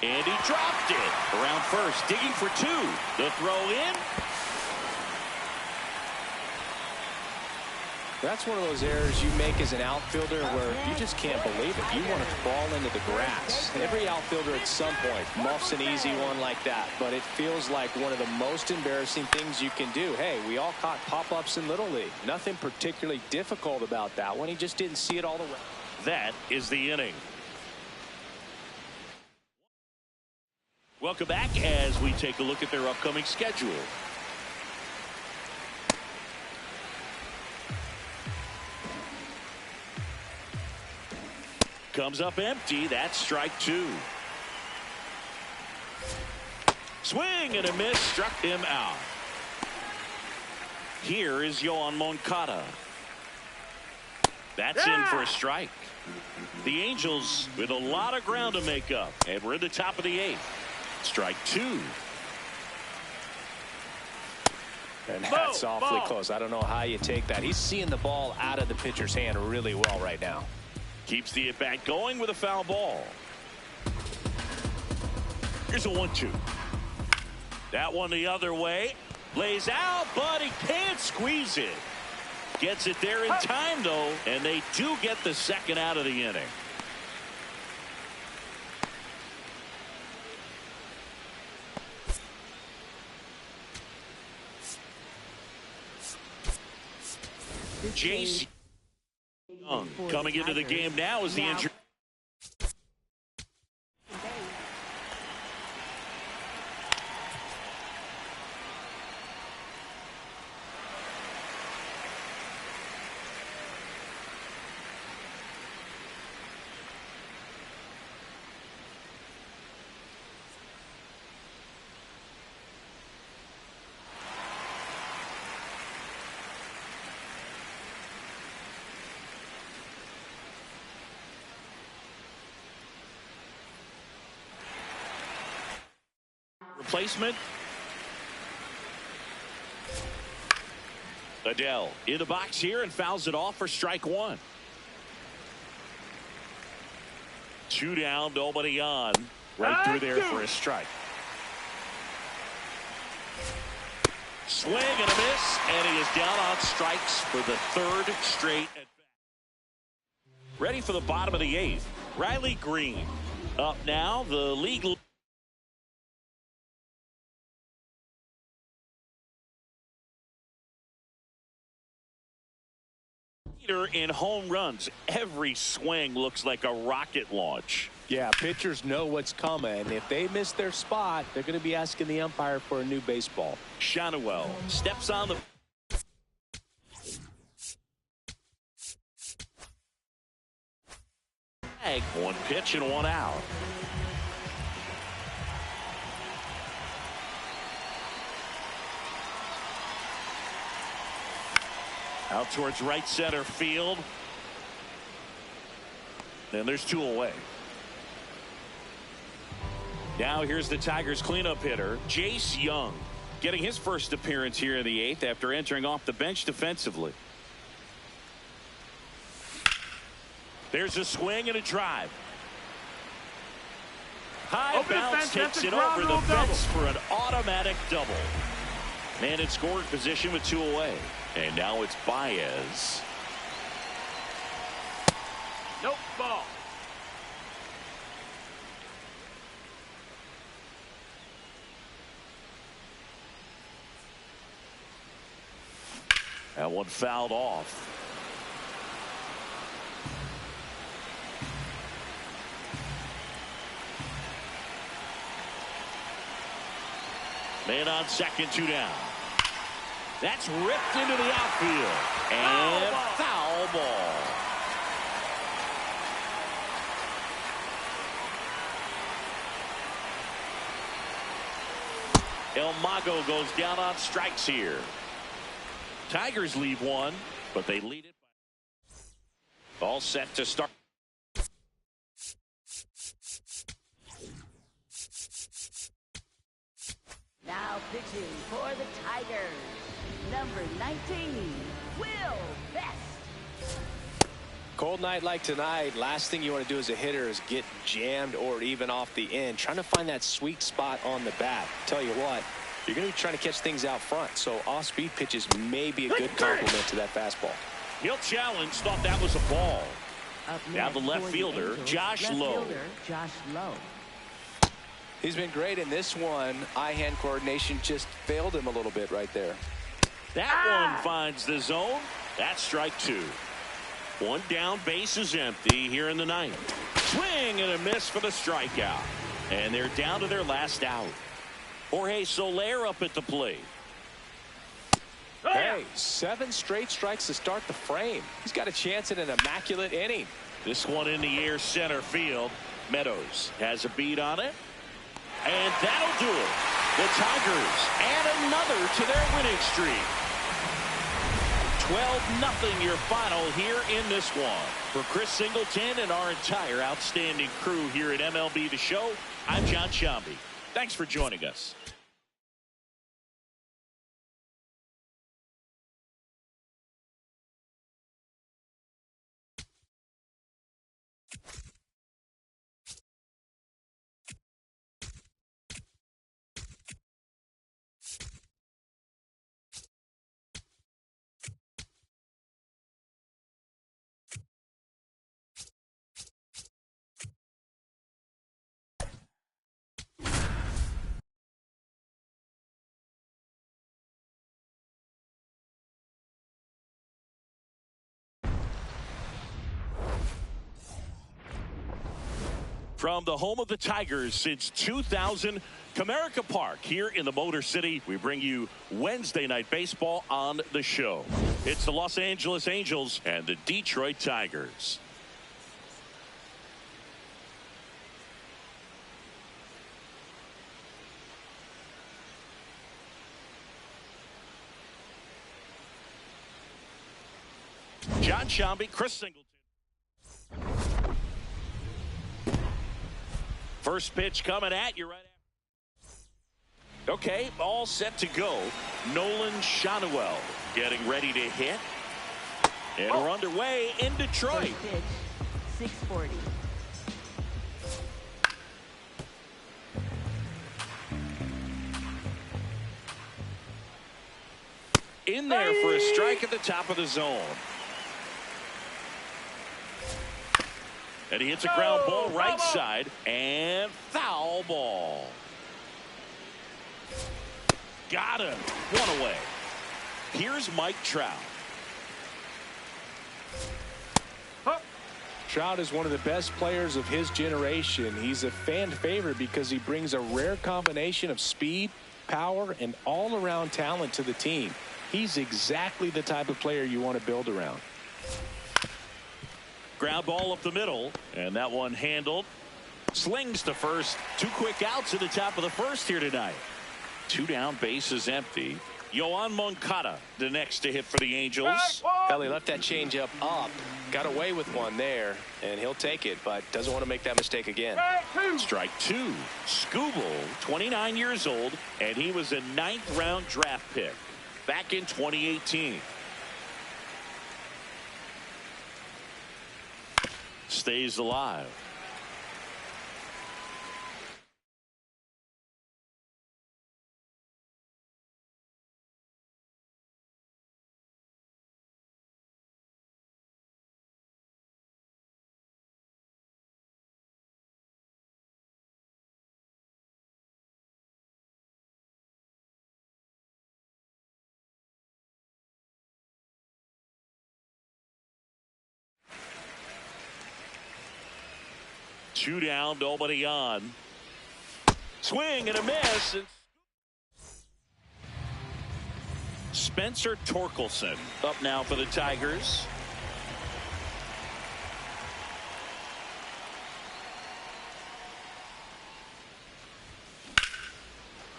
And he dropped it. Around first, digging for 2. The throw in. That's one of those errors you make as an outfielder where you just can't believe it. You want to crawl into the grass. Every outfielder at some point muffs an easy one like that, but it feels like one of the most embarrassing things you can do. Hey, we all caught pop-ups in Little League. Nothing particularly difficult about that one. He just didn't see it all the way. That is the inning. Welcome back as we take a look at their upcoming schedule. Comes up empty. That's strike 2. Swing and a miss. Struck him out. Here is Yoan Moncada. That's in for a strike. The Angels with a lot of ground to make up. And we're in the top of the 8th. Strike 2. And that's awfully close. I don't know how you take that. He's seeing the ball out of the pitcher's hand really well right now. Keeps the at-bat going with a foul ball. Here's a 1-2. That one the other way. Lays out, but he can't squeeze it. Gets it there in time, though, and they do get the second out of the inning. Jace Young comes Coming into the game now is the injury. Replacement. Adele in the box here and fouls it off for strike one. 2 down, nobody on. Right through there for a strike. Swing and a miss, and he is down on strikes for the 3rd straight at bat. Ready for the bottom of the 8th. Riley Green up now, the league leader in home runs. Every swing looks like a rocket launch. Yeah, pitchers know what's coming. If they miss their spot, they're going to be asking the umpire for a new baseball. Shonwell steps on the bag. 1 pitch and 1 out. Out towards right center field. And there's 2 away. Now here's the Tigers cleanup hitter, Jace Young, getting his first appearance here in the 8th after entering off the bench defensively. There's a swing and a drive. High bounce takes it over the fence for an automatic double. Man in scoring position with 2 away. And now it's Baez. Nope, ball. That one fouled off. Man on second, 2 down. That's ripped into the outfield. And foul ball. El Mago goes down on strikes here. Tigers leave 1, but they lead it. All set to start. Now pitching for the Tigers, number 19, Will Best. Cold night like tonight, last thing you want to do as a hitter is get jammed or even off the end. Trying to find that sweet spot on the bat. Tell you what, you're going to be trying to catch things out front, so off-speed pitches may be a good complement to that fastball. He'll challenge, thought that was a ball. Up Now next the left for fielder, Angels, Josh left Lowe. fielder, Josh Lowe. He's been great in this one. Eye-hand coordination just failed him a little bit right there. That one finds the zone. That's strike 2. 1 down, base is empty here in the 9th. Swing and a miss for the strikeout. And they're down to their last out. Jorge Soler up at the plate. Hey, 7 straight strikes to start the frame. He's got a chance at an immaculate inning. This one in the air center field. Meadows has a beat on it. And that'll do it. The Tigers add another to their winning streak. 12-0 your final here in this one. For Chris Singleton and our entire outstanding crew here at MLB The Show, I'm John Shambi. Thanks for joining us. From the home of the Tigers since 2000, Comerica Park here in the Motor City, we bring you Wednesday Night Baseball on the show. It's the Los Angeles Angels and the Detroit Tigers. John Shambi, Chris Singleton. First pitch coming at you right after. Okay, all set to go. Nolan Schanuel getting ready to hit. And we're underway in Detroit. First pitch, 640. In there for a strike at the top of the zone. And he hits a ground ball right side and foul ball. Got him. One away. Here's Mike Trout. Trout is one of the best players of his generation. He's a fan favorite because he brings a rare combination of speed, power, and all-around talent to the team. He's exactly the type of player you want to build around. Ground ball up the middle, and that one handled. Slings to first. 2 quick outs at the top of the first here tonight. 2 down, bases empty. Yoan Moncada, the next to hit for the Angels. Well, he left that changeup up, got away with one there, and he'll take it, but doesn't want to make that mistake again. Strike 2. Skubal, 29 years old, and he was a 9th round draft pick back in 2018. Stays alive. Two down, nobody on. Swing and a miss. Spencer Torkelson up now for the Tigers.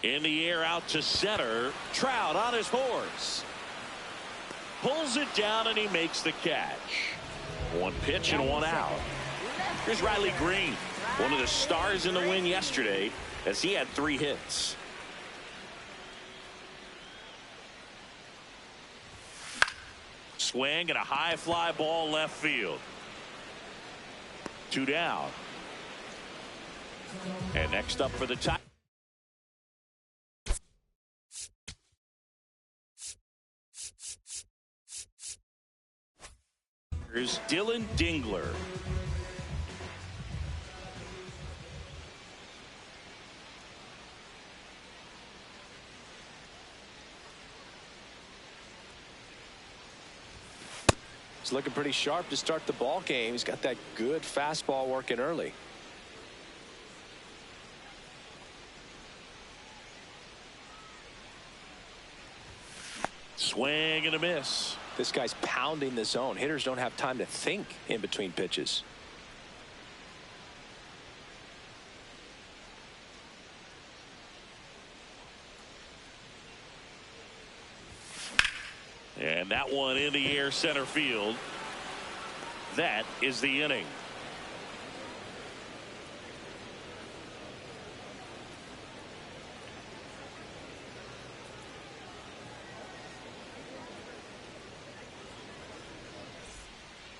In the air out to center. Trout on his horse. Pulls it down and he makes the catch. 1 pitch and 1 out. Here's Riley Green, one of the stars in the win yesterday, as he had 3 hits. Swing and a high fly ball left field. 2 down. And next up for the Tigers. Here's Dylan Dingler. He's looking pretty sharp to start the ball game. He's got that good fastball working early. Swing and a miss. This guy's pounding the zone. Hitters don't have time to think in between pitches. And that one in the air center field. That is the inning.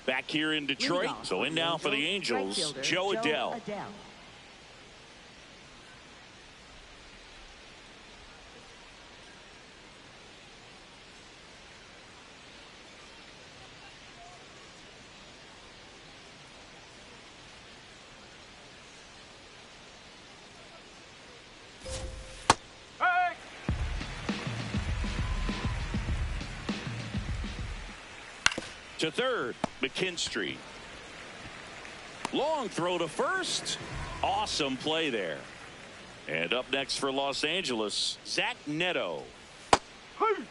Back here in Detroit. So in now for the Angels, Joe Adell. To third, McKinstry. Long throw to first. Awesome play there. And up next for Los Angeles, Zach Neto. Hey.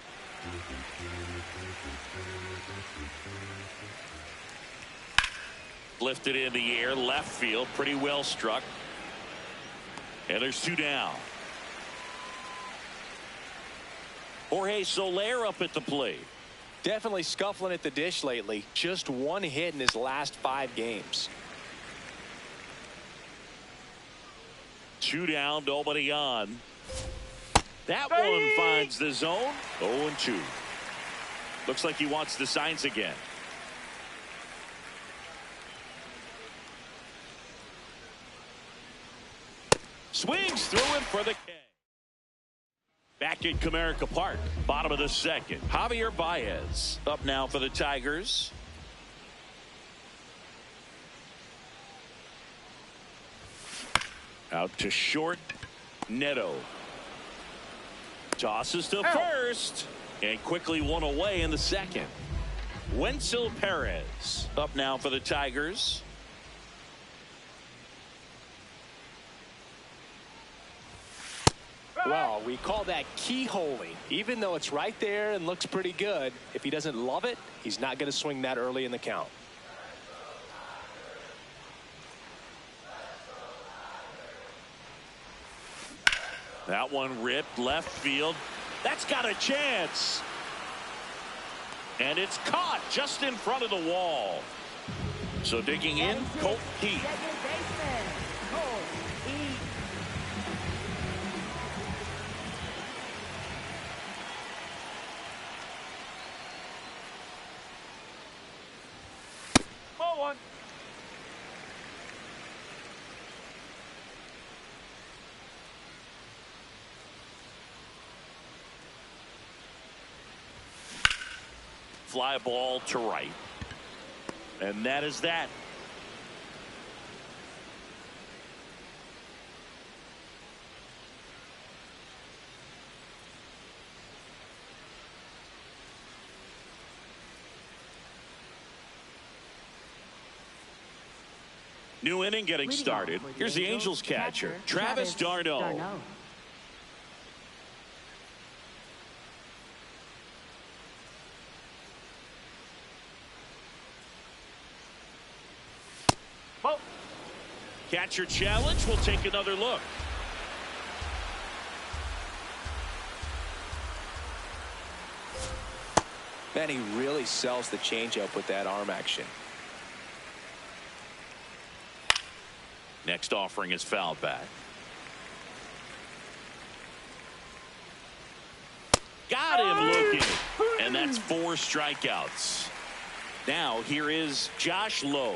Lifted in the air, left field, pretty well struck. And there's 2 down. Jorge Soler up at the plate. Definitely scuffling at the dish lately. Just 1 hit in his last 5 games. 2 down, nobody on. That one finds the zone. 0-2. Looks like he wants the signs again. Swings through it for the K. Back at Comerica Park, bottom of the 2nd. Javier Baez up now for the Tigers. Out to short. Neto tosses to first and quickly 1 away in the 2nd. Wenzel Perez up now for the Tigers. Well, we call that keyholing. Even though it's right there and looks pretty good, if he doesn't love it, he's not going to swing that early in the count. That one ripped left field. That's got a chance. And it's caught just in front of the wall. So digging in, Colt Heath. Second baseman, Colt Heath. Ball 1. Fly ball to right. And that is that. New inning getting started. Here's the Angels catcher, Travis d'Arnaud. Catcher challenge. We'll take another look. Man, he really sells the changeup with that arm action. Next offering is fouled back. Got him looking. And that's 4 strikeouts. Now here is Josh Lowe.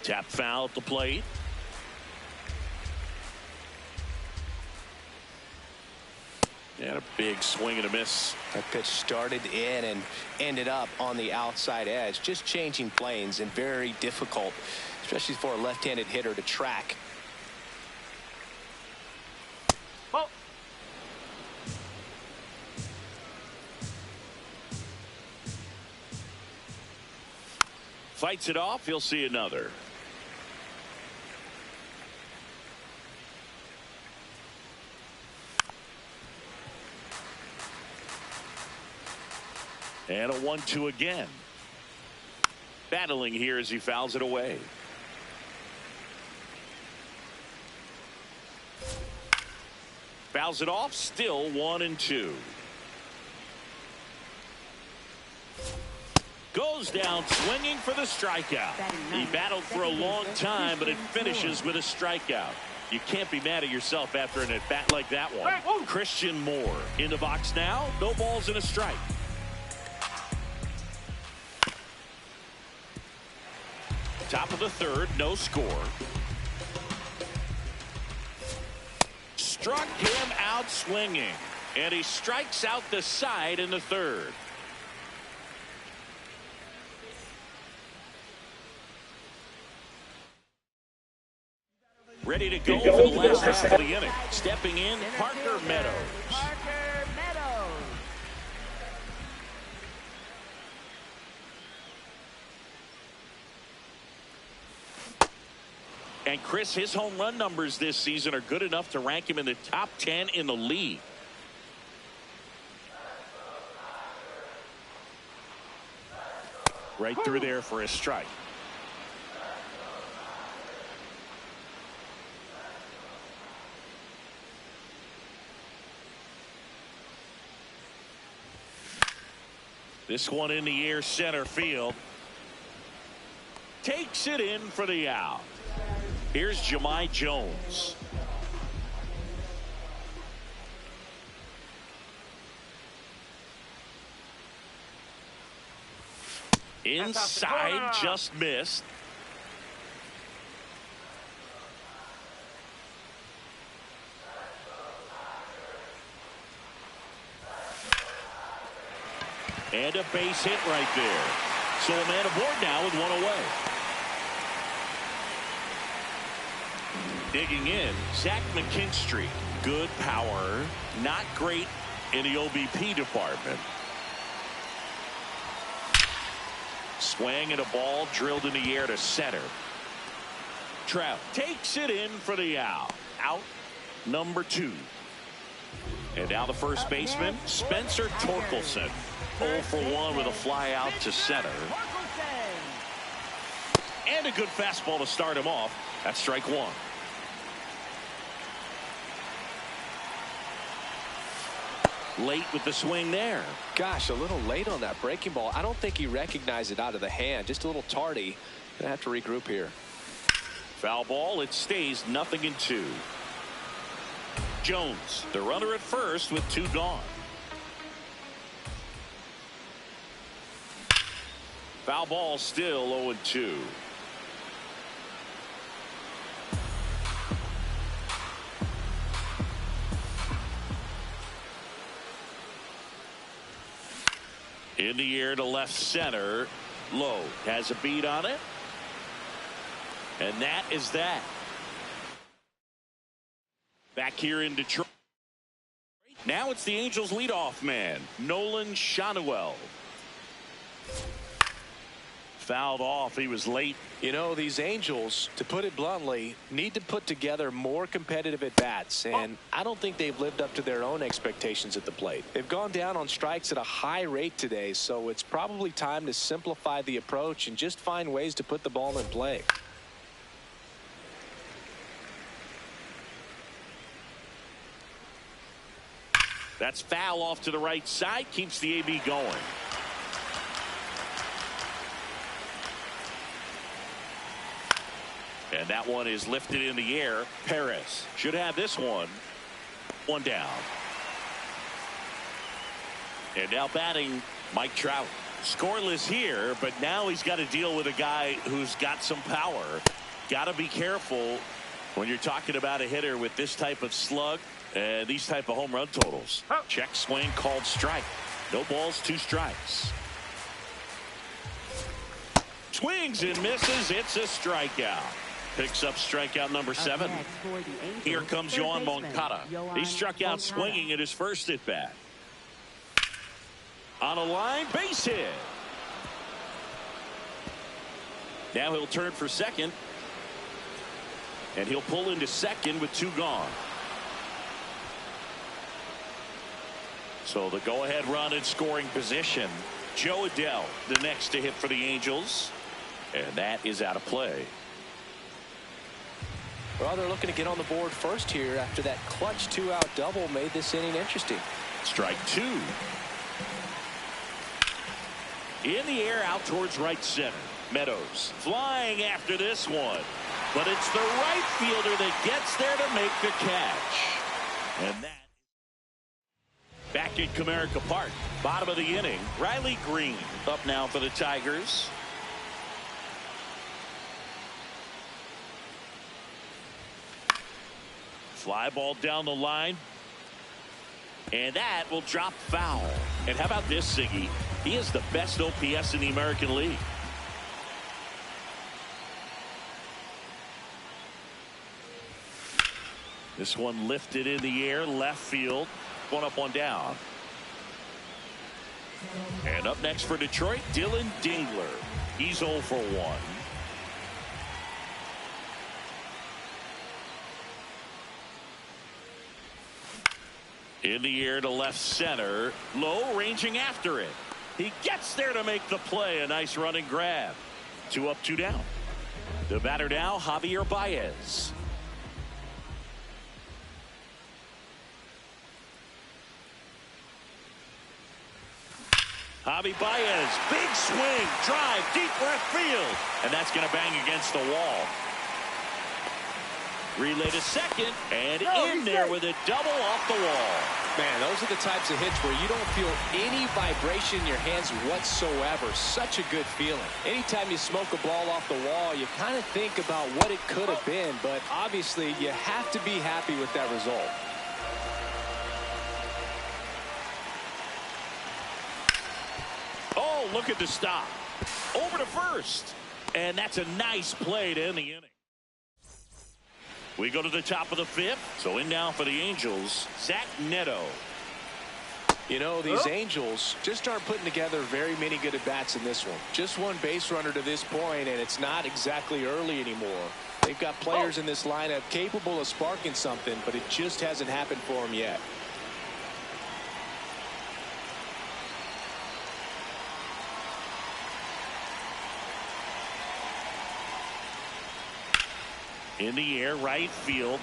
Tap foul at the plate. And a big swing and a miss. That pitch started in and ended up on the outside edge. Just changing planes and very difficult, especially for a left-handed hitter to track. Fights it off. He'll see another. And a 1-2 again. Battling here as he fouls it away. Fouls it off. Still 1-2. Goes down swinging for the strikeout. He battled for a long time, but it finishes with a strikeout. You can't be mad at yourself after an at-bat like that one. Christian Moore in the box now. No balls and a strike. Top of the 3rd, no score. Struck him out swinging, and he strikes out the side in the 3rd. Ready to go for the last half of the inning. Stepping in, Parker Meadows. Parker Meadows. And Chris, his home run numbers this season are good enough to rank him in the top 10 in the league. Right through there for a strike. This one in the air, center field. Takes it in for the out. Here's Jahmai Jones. Inside, just missed. And a base hit right there. So a man aboard now with one away. Digging in, Zach McKinstry. Good power, not great in the OBP department. Swing and a ball drilled in the air to center. Trout takes it in for the out. Out number 2. And now the first baseman, Spencer Torkelson. 0 for 1 with a fly out to center. And a good fastball to start him off. That's strike 1. Late with the swing there. Gosh, a little late on that breaking ball. I don't think he recognized it out of the hand. Just a little tardy. Gonna have to regroup here. Foul ball. It stays 0-2. Jones, the runner at first with 2 gone. Foul ball, still 0-2. In the air to left center. Low has a beat on it. And that is that. Back here in Detroit. Now it's the Angels leadoff man, Nolan Schanuel. Fouled off. He was late. You know, these Angels, to put it bluntly, need to put together more competitive at-bats, and I don't think they've lived up to their own expectations at the plate. They've gone down on strikes at a high rate today, so it's probably time to simplify the approach and just find ways to put the ball in play. That's foul off to the right side. Keeps the AB going. And that one is lifted in the air. Perez should have this one. 1 down. And now batting Mike Trout. Scoreless here, but now he's got to deal with a guy who's got some power. Got to be careful when you're talking about a hitter with this type of slug and these type of home run totals. Check swing called strike. No balls, 2 strikes. Swings and misses. It's a strikeout. Picks up strikeout number 7. Here comes Yoan Moncada. He struck out swinging at his first at bat. On a line, base hit. Now he'll turn for second. And he'll pull into second with 2 gone. So the go-ahead run in scoring position. Joe Adell, the next to hit for the Angels. And that is out of play. Well, they're looking to get on the board first here after that clutch 2-out double made this inning interesting. Strike 2. In the air out towards right center. Meadows flying after this one. But it's the right fielder that gets there to make the catch. And that. Back at Comerica Park. Bottom of the inning. Riley Green up now for the Tigers. Fly ball down the line. And that will drop foul. And how about this, Siggy? He is the best OPS in the American League. This one lifted in the air, left field. 1 up, 1 down. And up next for Detroit, Dylan Dingler. He's 0 for 1. In the air to left center. Low, ranging after it. He gets there to make the play. A nice running grab. 2 up, 2 down. The batter now, Javier Baez. Javi Baez, big swing, drive, deep left field. And that's going to bang against the wall. Relay to second, and in there with a double off the wall. Man, those are the types of hits where you don't feel any vibration in your hands whatsoever. Such a good feeling. Anytime you smoke a ball off the wall, you kind of think about what it could have been, but obviously you have to be happy with that result. Oh, look at the stop. Over to first. And that's a nice play to end the inning. We go to the top of the 5th. So in now for the Angels, Zach Neto. You know, these Angels just aren't putting together very many good at-bats in this one. Just one base runner to this point, and it's not exactly early anymore. They've got players in this lineup capable of sparking something, but it just hasn't happened for them yet. In the air, right field.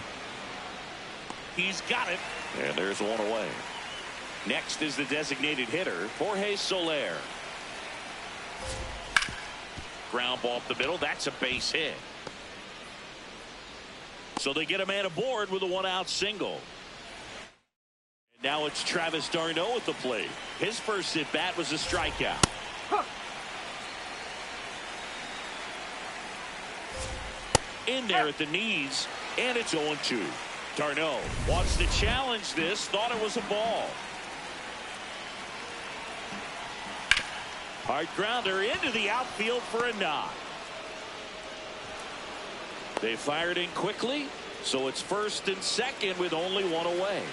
He's got it. And there's one away. Next is the designated hitter, Jorge Soler. Ground ball up the middle. That's a base hit. So they get a man aboard with a 1-out single. And now it's Travis d'Arnaud at the plate. His first at bat was a strikeout. In there at the knees, and it's 0-2. d'Arnaud wants to challenge this, thought it was a ball. Hard grounder into the outfield for a knock. They fired in quickly, so it's first and second with only one away.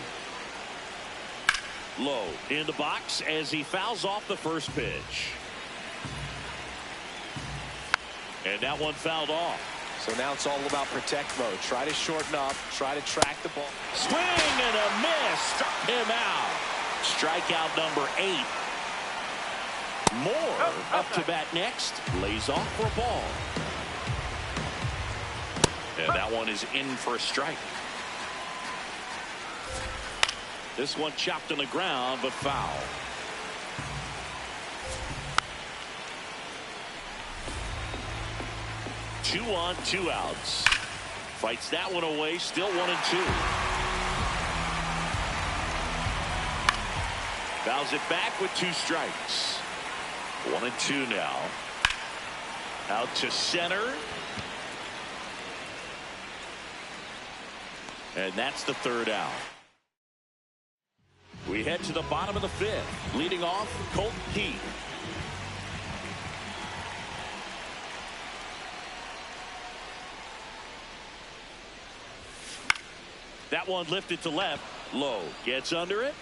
Low in the box as he fouls off the first pitch. And that one fouled off. So now it's all about protect mode. Try to shorten up, try to track the ball. Swing and a miss. Struck him out. Strikeout number 8. Moore up to bat next. Lays off for a ball. And that one is in for a strike. This one chopped on the ground, but foul. Two on, 2 outs. Fights that one away. Still 1-2. Fouls it back with 2 strikes. 1-2 now. Out to center. And that's the 3rd out. We head to the bottom of the 5th. Leading off, Colton Keith. That one lifted to left. Low gets under it.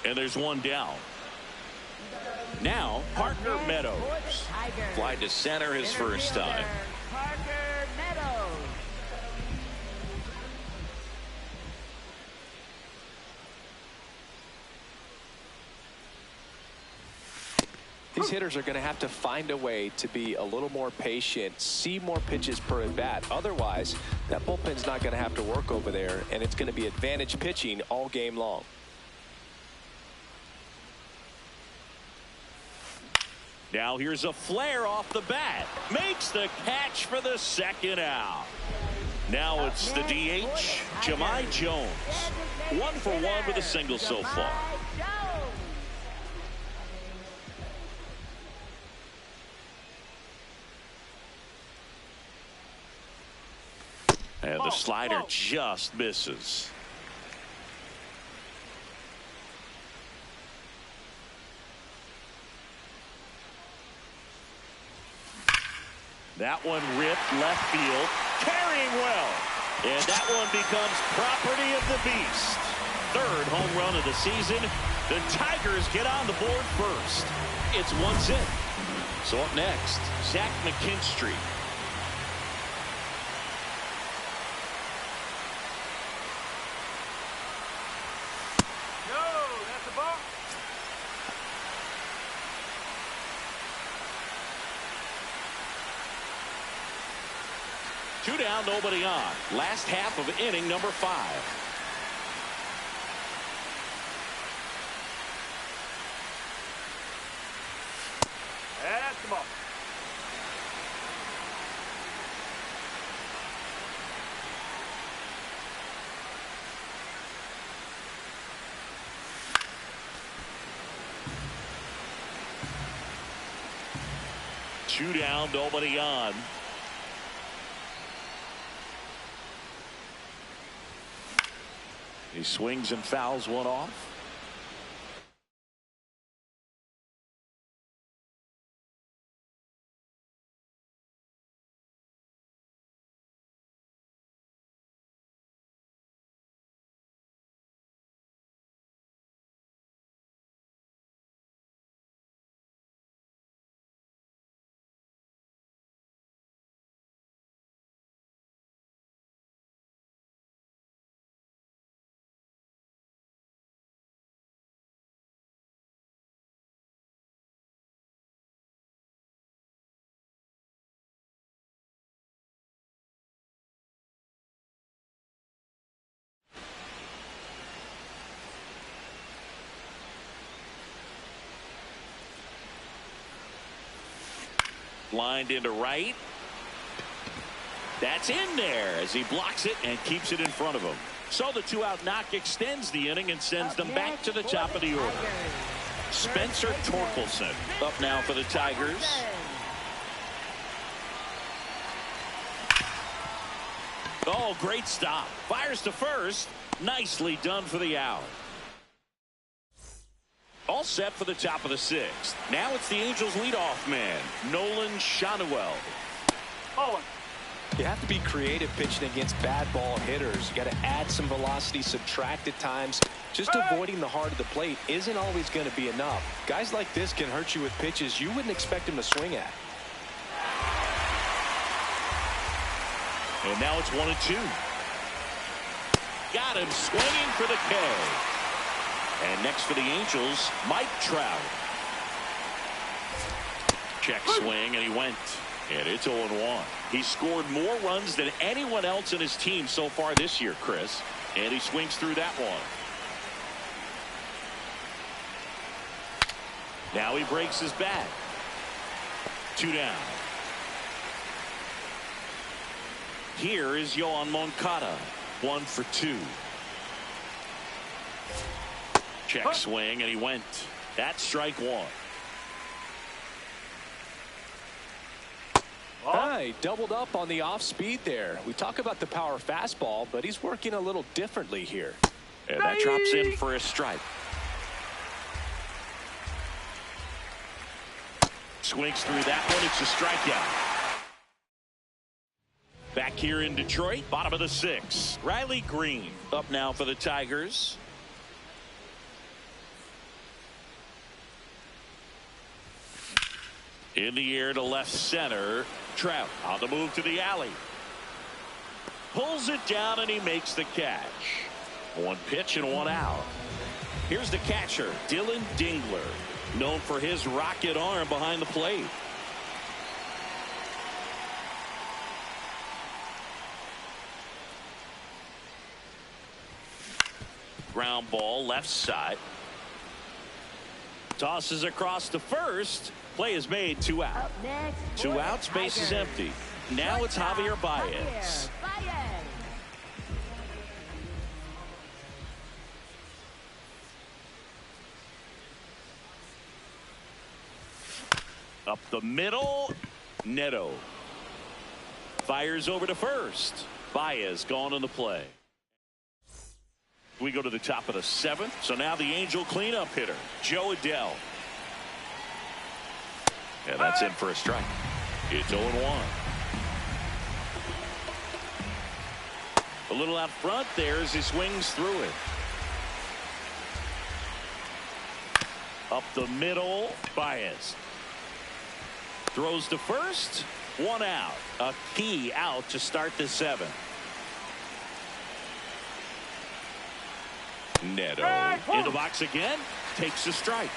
And there's one down. Now, Parker Meadows. Fly to center his first time. Parker Meadows. These hitters are going to have to find a way to be a little more patient, see more pitches per at bat. Otherwise, that bullpen's not going to have to work over there, and it's going to be advantage pitching all game long. Now here's a flare off the bat. Makes the catch for the 2nd out. Now it's the DH, Jahmai Jones. 1 for 1 with a single so far. And the slider just misses. That one ripped left field, carrying well. And that one becomes property of the beast. 3rd home run of the season. The Tigers get on the board first. It's 1-0. So up next, Zach McKinstry. 2 down, nobody on. Last half of inning number 5. That's the ball. Two down, nobody on. He swings and fouls one off. Lined into right. That's in there as he blocks it and keeps it in front of him. So the 2-out knock extends the inning and sends them back to the top of the order. Spencer Torkelson up now for the Tigers. Oh, great stop. Fires to first. Nicely done for the out. All set for the top of the 6th. Now it's the Angels leadoff man, Nolan Schanuel. Oh. You have to be creative pitching against bad ball hitters. You got to add some velocity, subtract at times. Just avoiding the heart of the plate isn't always going to be enough. Guys like this can hurt you with pitches you wouldn't expect him to swing at. And now it's 1-2. Got him swinging for the K. And next for the Angels, Mike Trout. Check swing, and he went. And it's 0-1. He scored more runs than anyone else in his team so far this year, Chris. And he swings through that one. Now he breaks his bat. 2 down. Here is Yoan Moncada. 1 for 2. Check swing, and he went. That's strike 1. He doubled up on the off speed there. We talk about the power fastball, but he's working a little differently here. And that drops in for a strike. Swings through that one. It's a strikeout. Back here in Detroit, bottom of the 6th. Riley Green up now for the Tigers. In the air to left center. Trout on the move to the alley. Pulls it down and he makes the catch. 1 pitch and 1 out. Here's the catcher, Dylan Dingler, known for his rocket arm behind the plate. Ground ball left side. Tosses across to first. Play is made. 2 out. 2 outs. Base is empty. Now it's Javier Baez. Up the middle. Neto fires over to first. Baez gone in the play. We go to the top of the 7th. So now the Angel cleanup hitter, Joe Adell. And that's in for a strike. It's 0-1. A little out front there as he swings through it. Up the middle, Baez. Throws to first. 1 out. A key out to start the 7th. Neto in the box again. Takes a strike.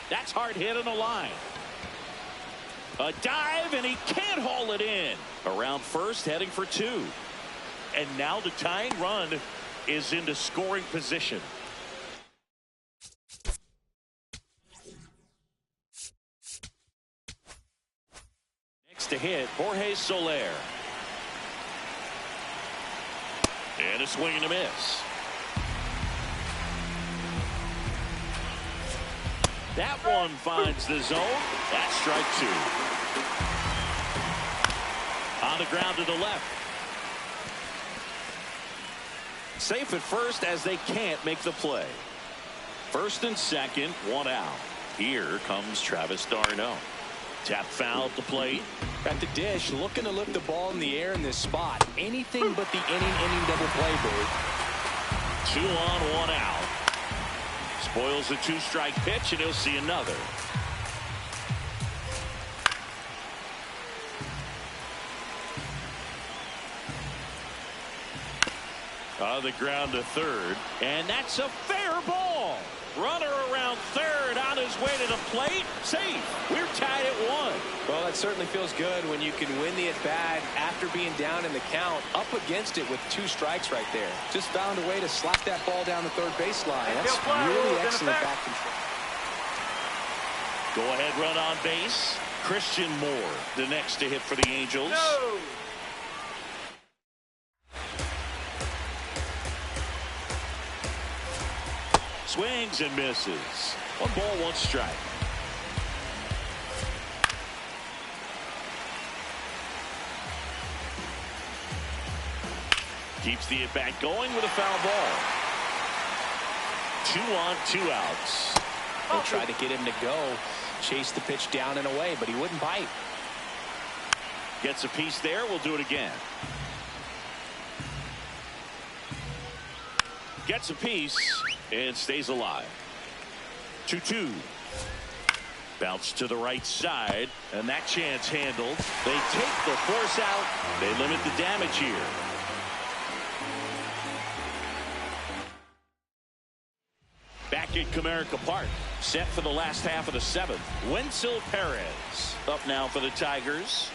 That's hard hit on the line. A dive, and he can't haul it in. Around first, heading for two. And now the tying run is into scoring position. Next to hit, Jorge Soler. And a swing and a miss. That one finds the zone. That's strike two. On the ground to the left. Safe at first as they can't make the play. First and second, one out. Here comes Travis d'Arnaud. Tap foul at the plate. At the dish, looking to lift the ball in the air in this spot. Anything but the inning double play, Bird. 2 on, 1 out. Spoils the 2-strike pitch, and he'll see another. On the ground to third, and that's a fair ball. Runner around third on his way to the plate. Safe. We're tied at 1. Well, that certainly feels good when you can win the at-bat after being down in the count, up against it with 2 strikes right there. Just found a way to slap that ball down the third baseline. That's really excellent back control. Go ahead run on base. Christian Moore, the next to hit for the Angels. No. Swings and misses. 1 ball, 1 strike. Keeps the at-bat going with a foul ball. 2 on, 2 outs. They tried to get him to go, chase the pitch down and away, but he wouldn't bite. Gets a piece there. We'll do it again. Gets a piece and stays alive. 2-2. Bounce to the right side, and that chance handled. They take the force out. They limit the damage here. Back at Comerica Park, set for the last half of the 7th. Wenzel Perez up now for the Tigers.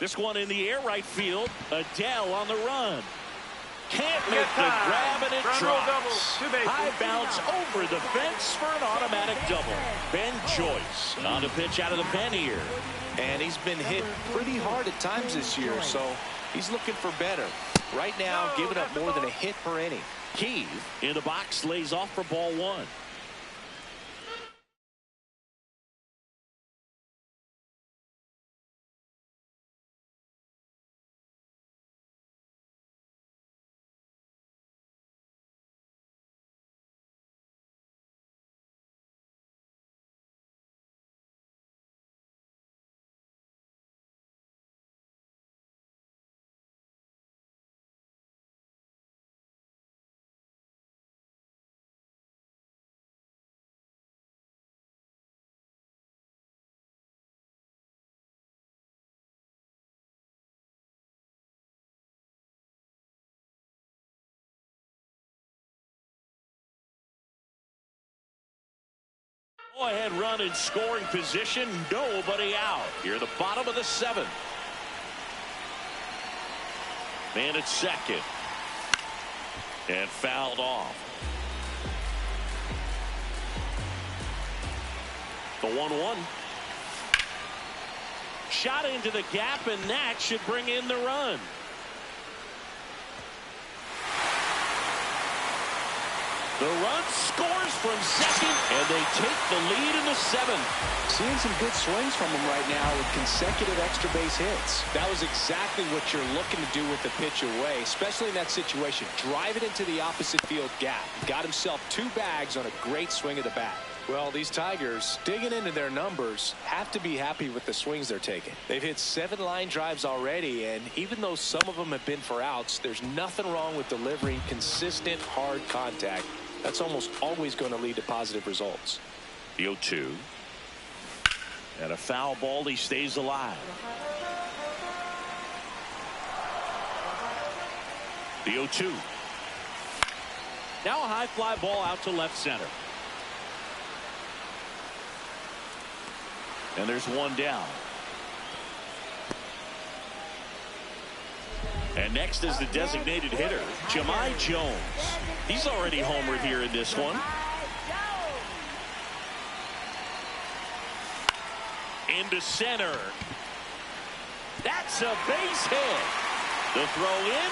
This one in the air, right field. Adele on the run. Can't make the grab, and it drops. High bounce over the fence for an automatic double. Ben Joyce on the pitch out of the pen here. And he's been hit pretty hard at times this year, so he's looking for better. Right now, giving up more than a hit per inning. Keith in the box lays off for ball 1. Go-ahead run in scoring position. Nobody out. Here at the bottom of the 7th. Man at second. And fouled off. The 1-1. Shot into the gap, and that should bring in the run. The run scores from second, and they take the lead in the 7th. Seeing some good swings from him right now with consecutive extra base hits. That was exactly what you're looking to do with the pitch away, especially in that situation. Drive it into the opposite field gap. Got himself 2 bags on a great swing of the bat. Well, these Tigers, digging into their numbers, have to be happy with the swings they're taking. They've hit 7 line drives already, and even though some of them have been for outs, there's nothing wrong with delivering consistent, hard contact. That's almost always going to lead to positive results. The 0-2. And a foul ball. He stays alive. The 0-2. Now a high fly ball out to left center. And there's one down. And next is the designated hitter, Jahmai Jones. He's already homered here in this one. Into center. That's a base hit. The throw in.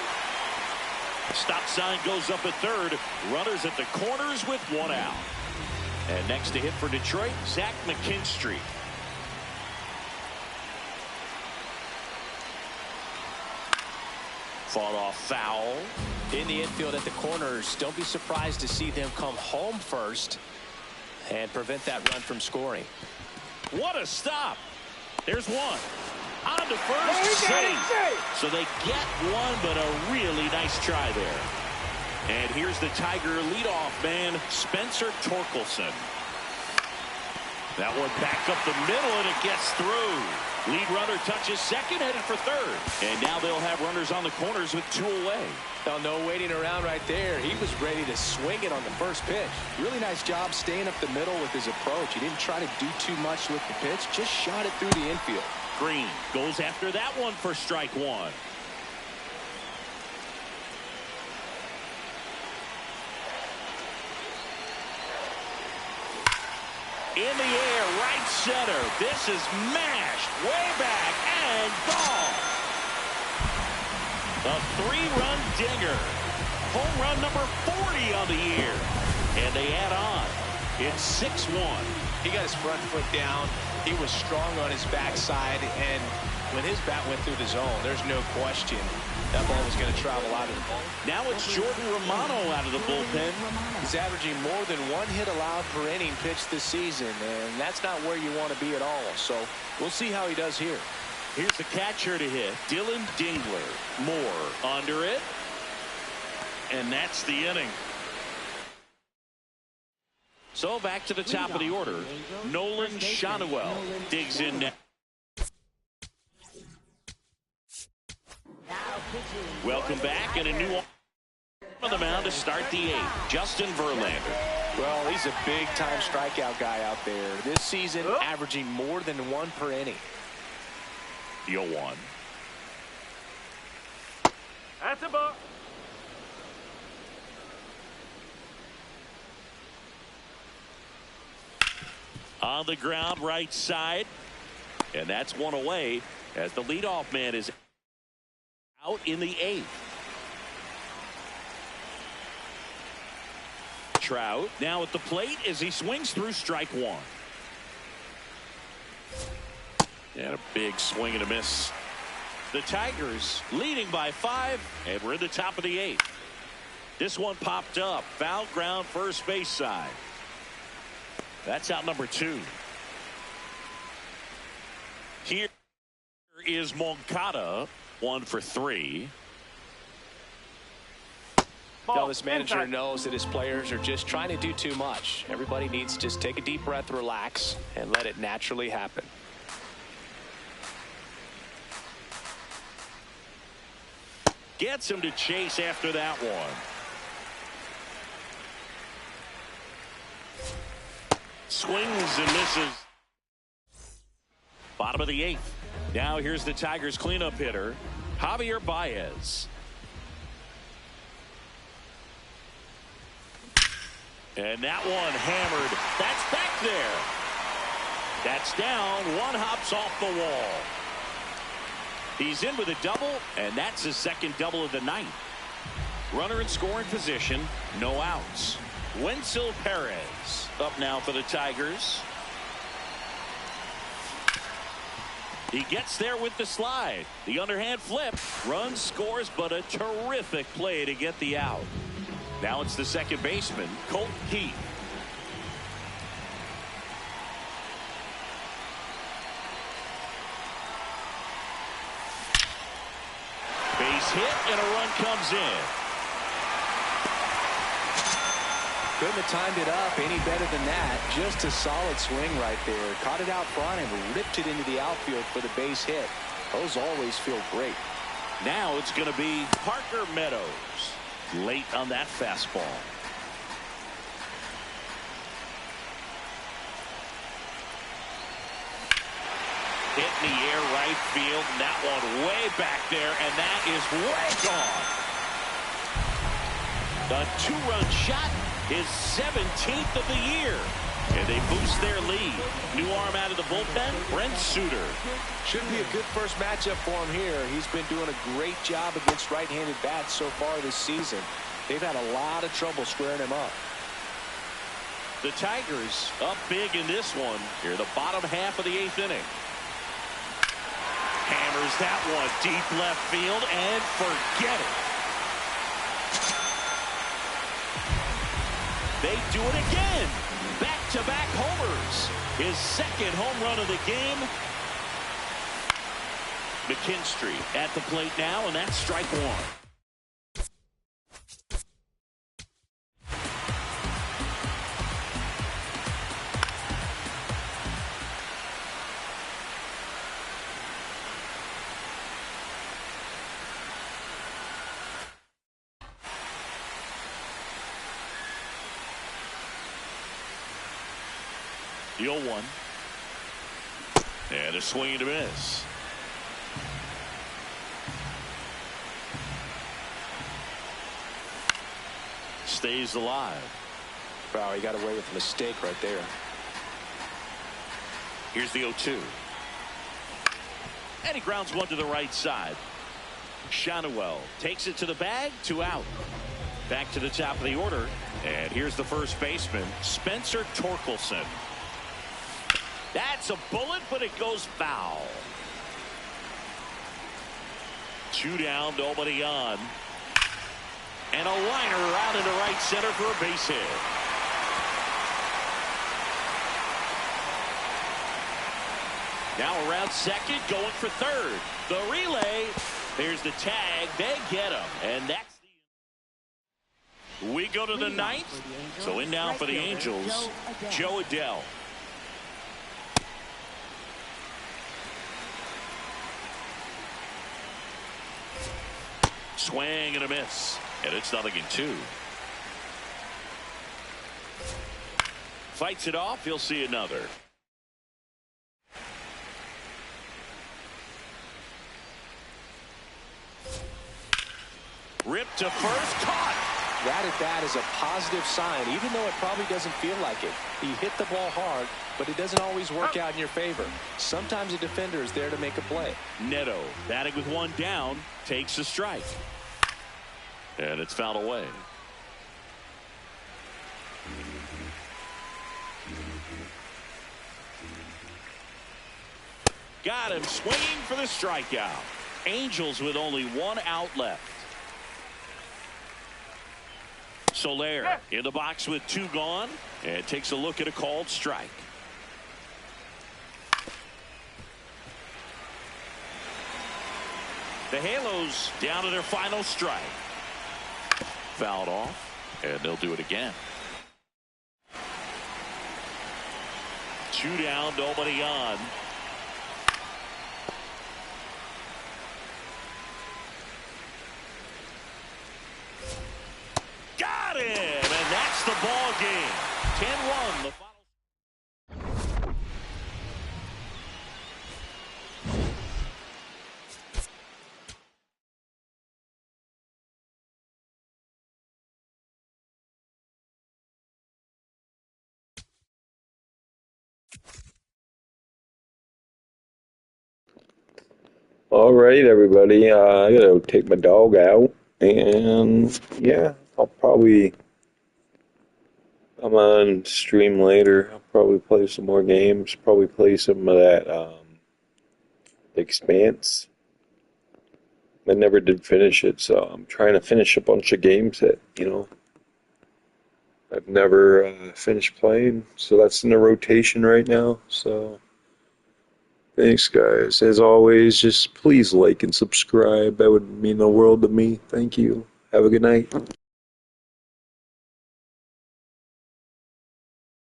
Stop sign goes up at third. Runners at the corners with one out. And next to hit for Detroit, Zach McKinstry. Fought off foul. In the infield at the corners, don't be surprised to see them come home first and prevent that run from scoring. What a stop. There's one. On to first. Save. So they get one, but a really nice try there. And here's the Tiger leadoff man, Spencer Torkelson. That one back up the middle, and it gets through. Lead runner touches second, headed for third. And now they'll have runners on the corners with two away. Now, no waiting around right there. He was ready to swing it on the first pitch. Really nice job staying up the middle with his approach. He didn't try to do too much with the pitch, just shot it through the infield. Green goes after that one for strike one. In the air, right center. This is mashed way back and gone. A three-run dinger. Home run number 40 on the year. And they add on. It's 6-1. He got his front foot down. He was strong on his backside, and when his bat went through the zone, there's no question that ball was going to travel out of the ball. Now it's Jordan Romano out of the bullpen. He's averaging more than one hit allowed per inning pitched this season, and that's not where you want to be at all. So we'll see how he does here. Here's the catcher to hit, Dylan Dingler. Moore under it, and that's the inning. So back to the top of the order. Nolan Shanuel digs in next. Welcome back, and a new on the mound to start the eighth, Justin Verlander. Well, he's a big-time strikeout guy out there. This season, averaging more than one per inning. The 0-1. That's a ball. On the ground, right side. And that's one away as the leadoff man is out in the eighth. Trout now at the plate as he swings through strike one. And a big swing and a miss. The Tigers leading by 5, and we're in the top of the eighth. This one popped up. Foul ground first base side. That's out number 2. Here is Moncada, 1 for 3. Now, this manager knows that his players are just trying to do too much. Everybody needs to just take a deep breath, relax, and let it naturally happen. Gets him to chase after that one. Swings and misses. Bottom of the eighth. Now here's the Tigers cleanup hitter, Javier Baez. And that one hammered. That's back there. That's down. One hops off the wall. He's in with a double, and that's his second double of the night. Runner in scoring position, no outs. Wenzel Perez up now for the Tigers. He gets there with the slide. The underhand flip. Runs, scores, but a terrific play to get the out. Now it's the second baseman, Colt Keith. Base hit, and a run comes in. Couldn't have timed it up any better than that. Just a solid swing right there. Caught it out front and ripped it into the outfield for the base hit. Those always feel great. Now it's going to be Parker Meadows. Late on that fastball. Hit in the air right field, and that one way back there, and that is way gone. The two-run shot is 17th of the year. And they boost their lead. New arm out of the bullpen, Brent Suter. Should be a good first matchup for him here. He's been doing a great job against right-handed bats so far this season. They've had a lot of trouble squaring him up. The Tigers up big in this one. Here, the bottom half of the 8th inning. Hammers that one deep left field and forget it. They do it again. Back-to-back homers. His second home run of the game. McKinstry at the plate now, and that's strike one. The 0-1. And a swing and a miss. Stays alive. Wow, he got away with a mistake right there. Here's the 0-2. And he grounds one to the right side. Shanuel takes it to the bag, 2 out. Back to the top of the order. And here's the first baseman, Spencer Torkelson. That's a bullet, but it goes foul. 2 down, nobody on. And a liner out into right center for a base hit. Now around second, going for third. The relay. There's the tag. They get him. And that's the... We go to the 9th. So in now for the Angels, Joe Adell. Swing and a miss. And it's 0-2. Fights it off. He'll see another. Ripped to first. Caught. That at bat is a positive sign, even though it probably doesn't feel like it. He hit the ball hard, but it doesn't always work out in your favor. Sometimes a defender is there to make a play. Neto batting with 1 down, takes a strike. And it's fouled away. Got him swinging for the strikeout. Angels with only 1 out left. Soler in the box with 2 gone and takes a look at a called strike. The Halos down to their final strike. Fouled off, and they'll do it again. 2 down, nobody on. Got him, and that's the ball game. 10-1. The final. All right, everybody. I gotta take my dog out, and yeah, I'm on stream later. I'll probably play some more games. Probably play some of that Expanse. I never did finish it, so I'm trying to finish a bunch of games that I've never finished playing. So that's in the rotation right now. So. Thanks, guys. As always, just please like and subscribe. That would mean the world to me. Thank you. Have a good night.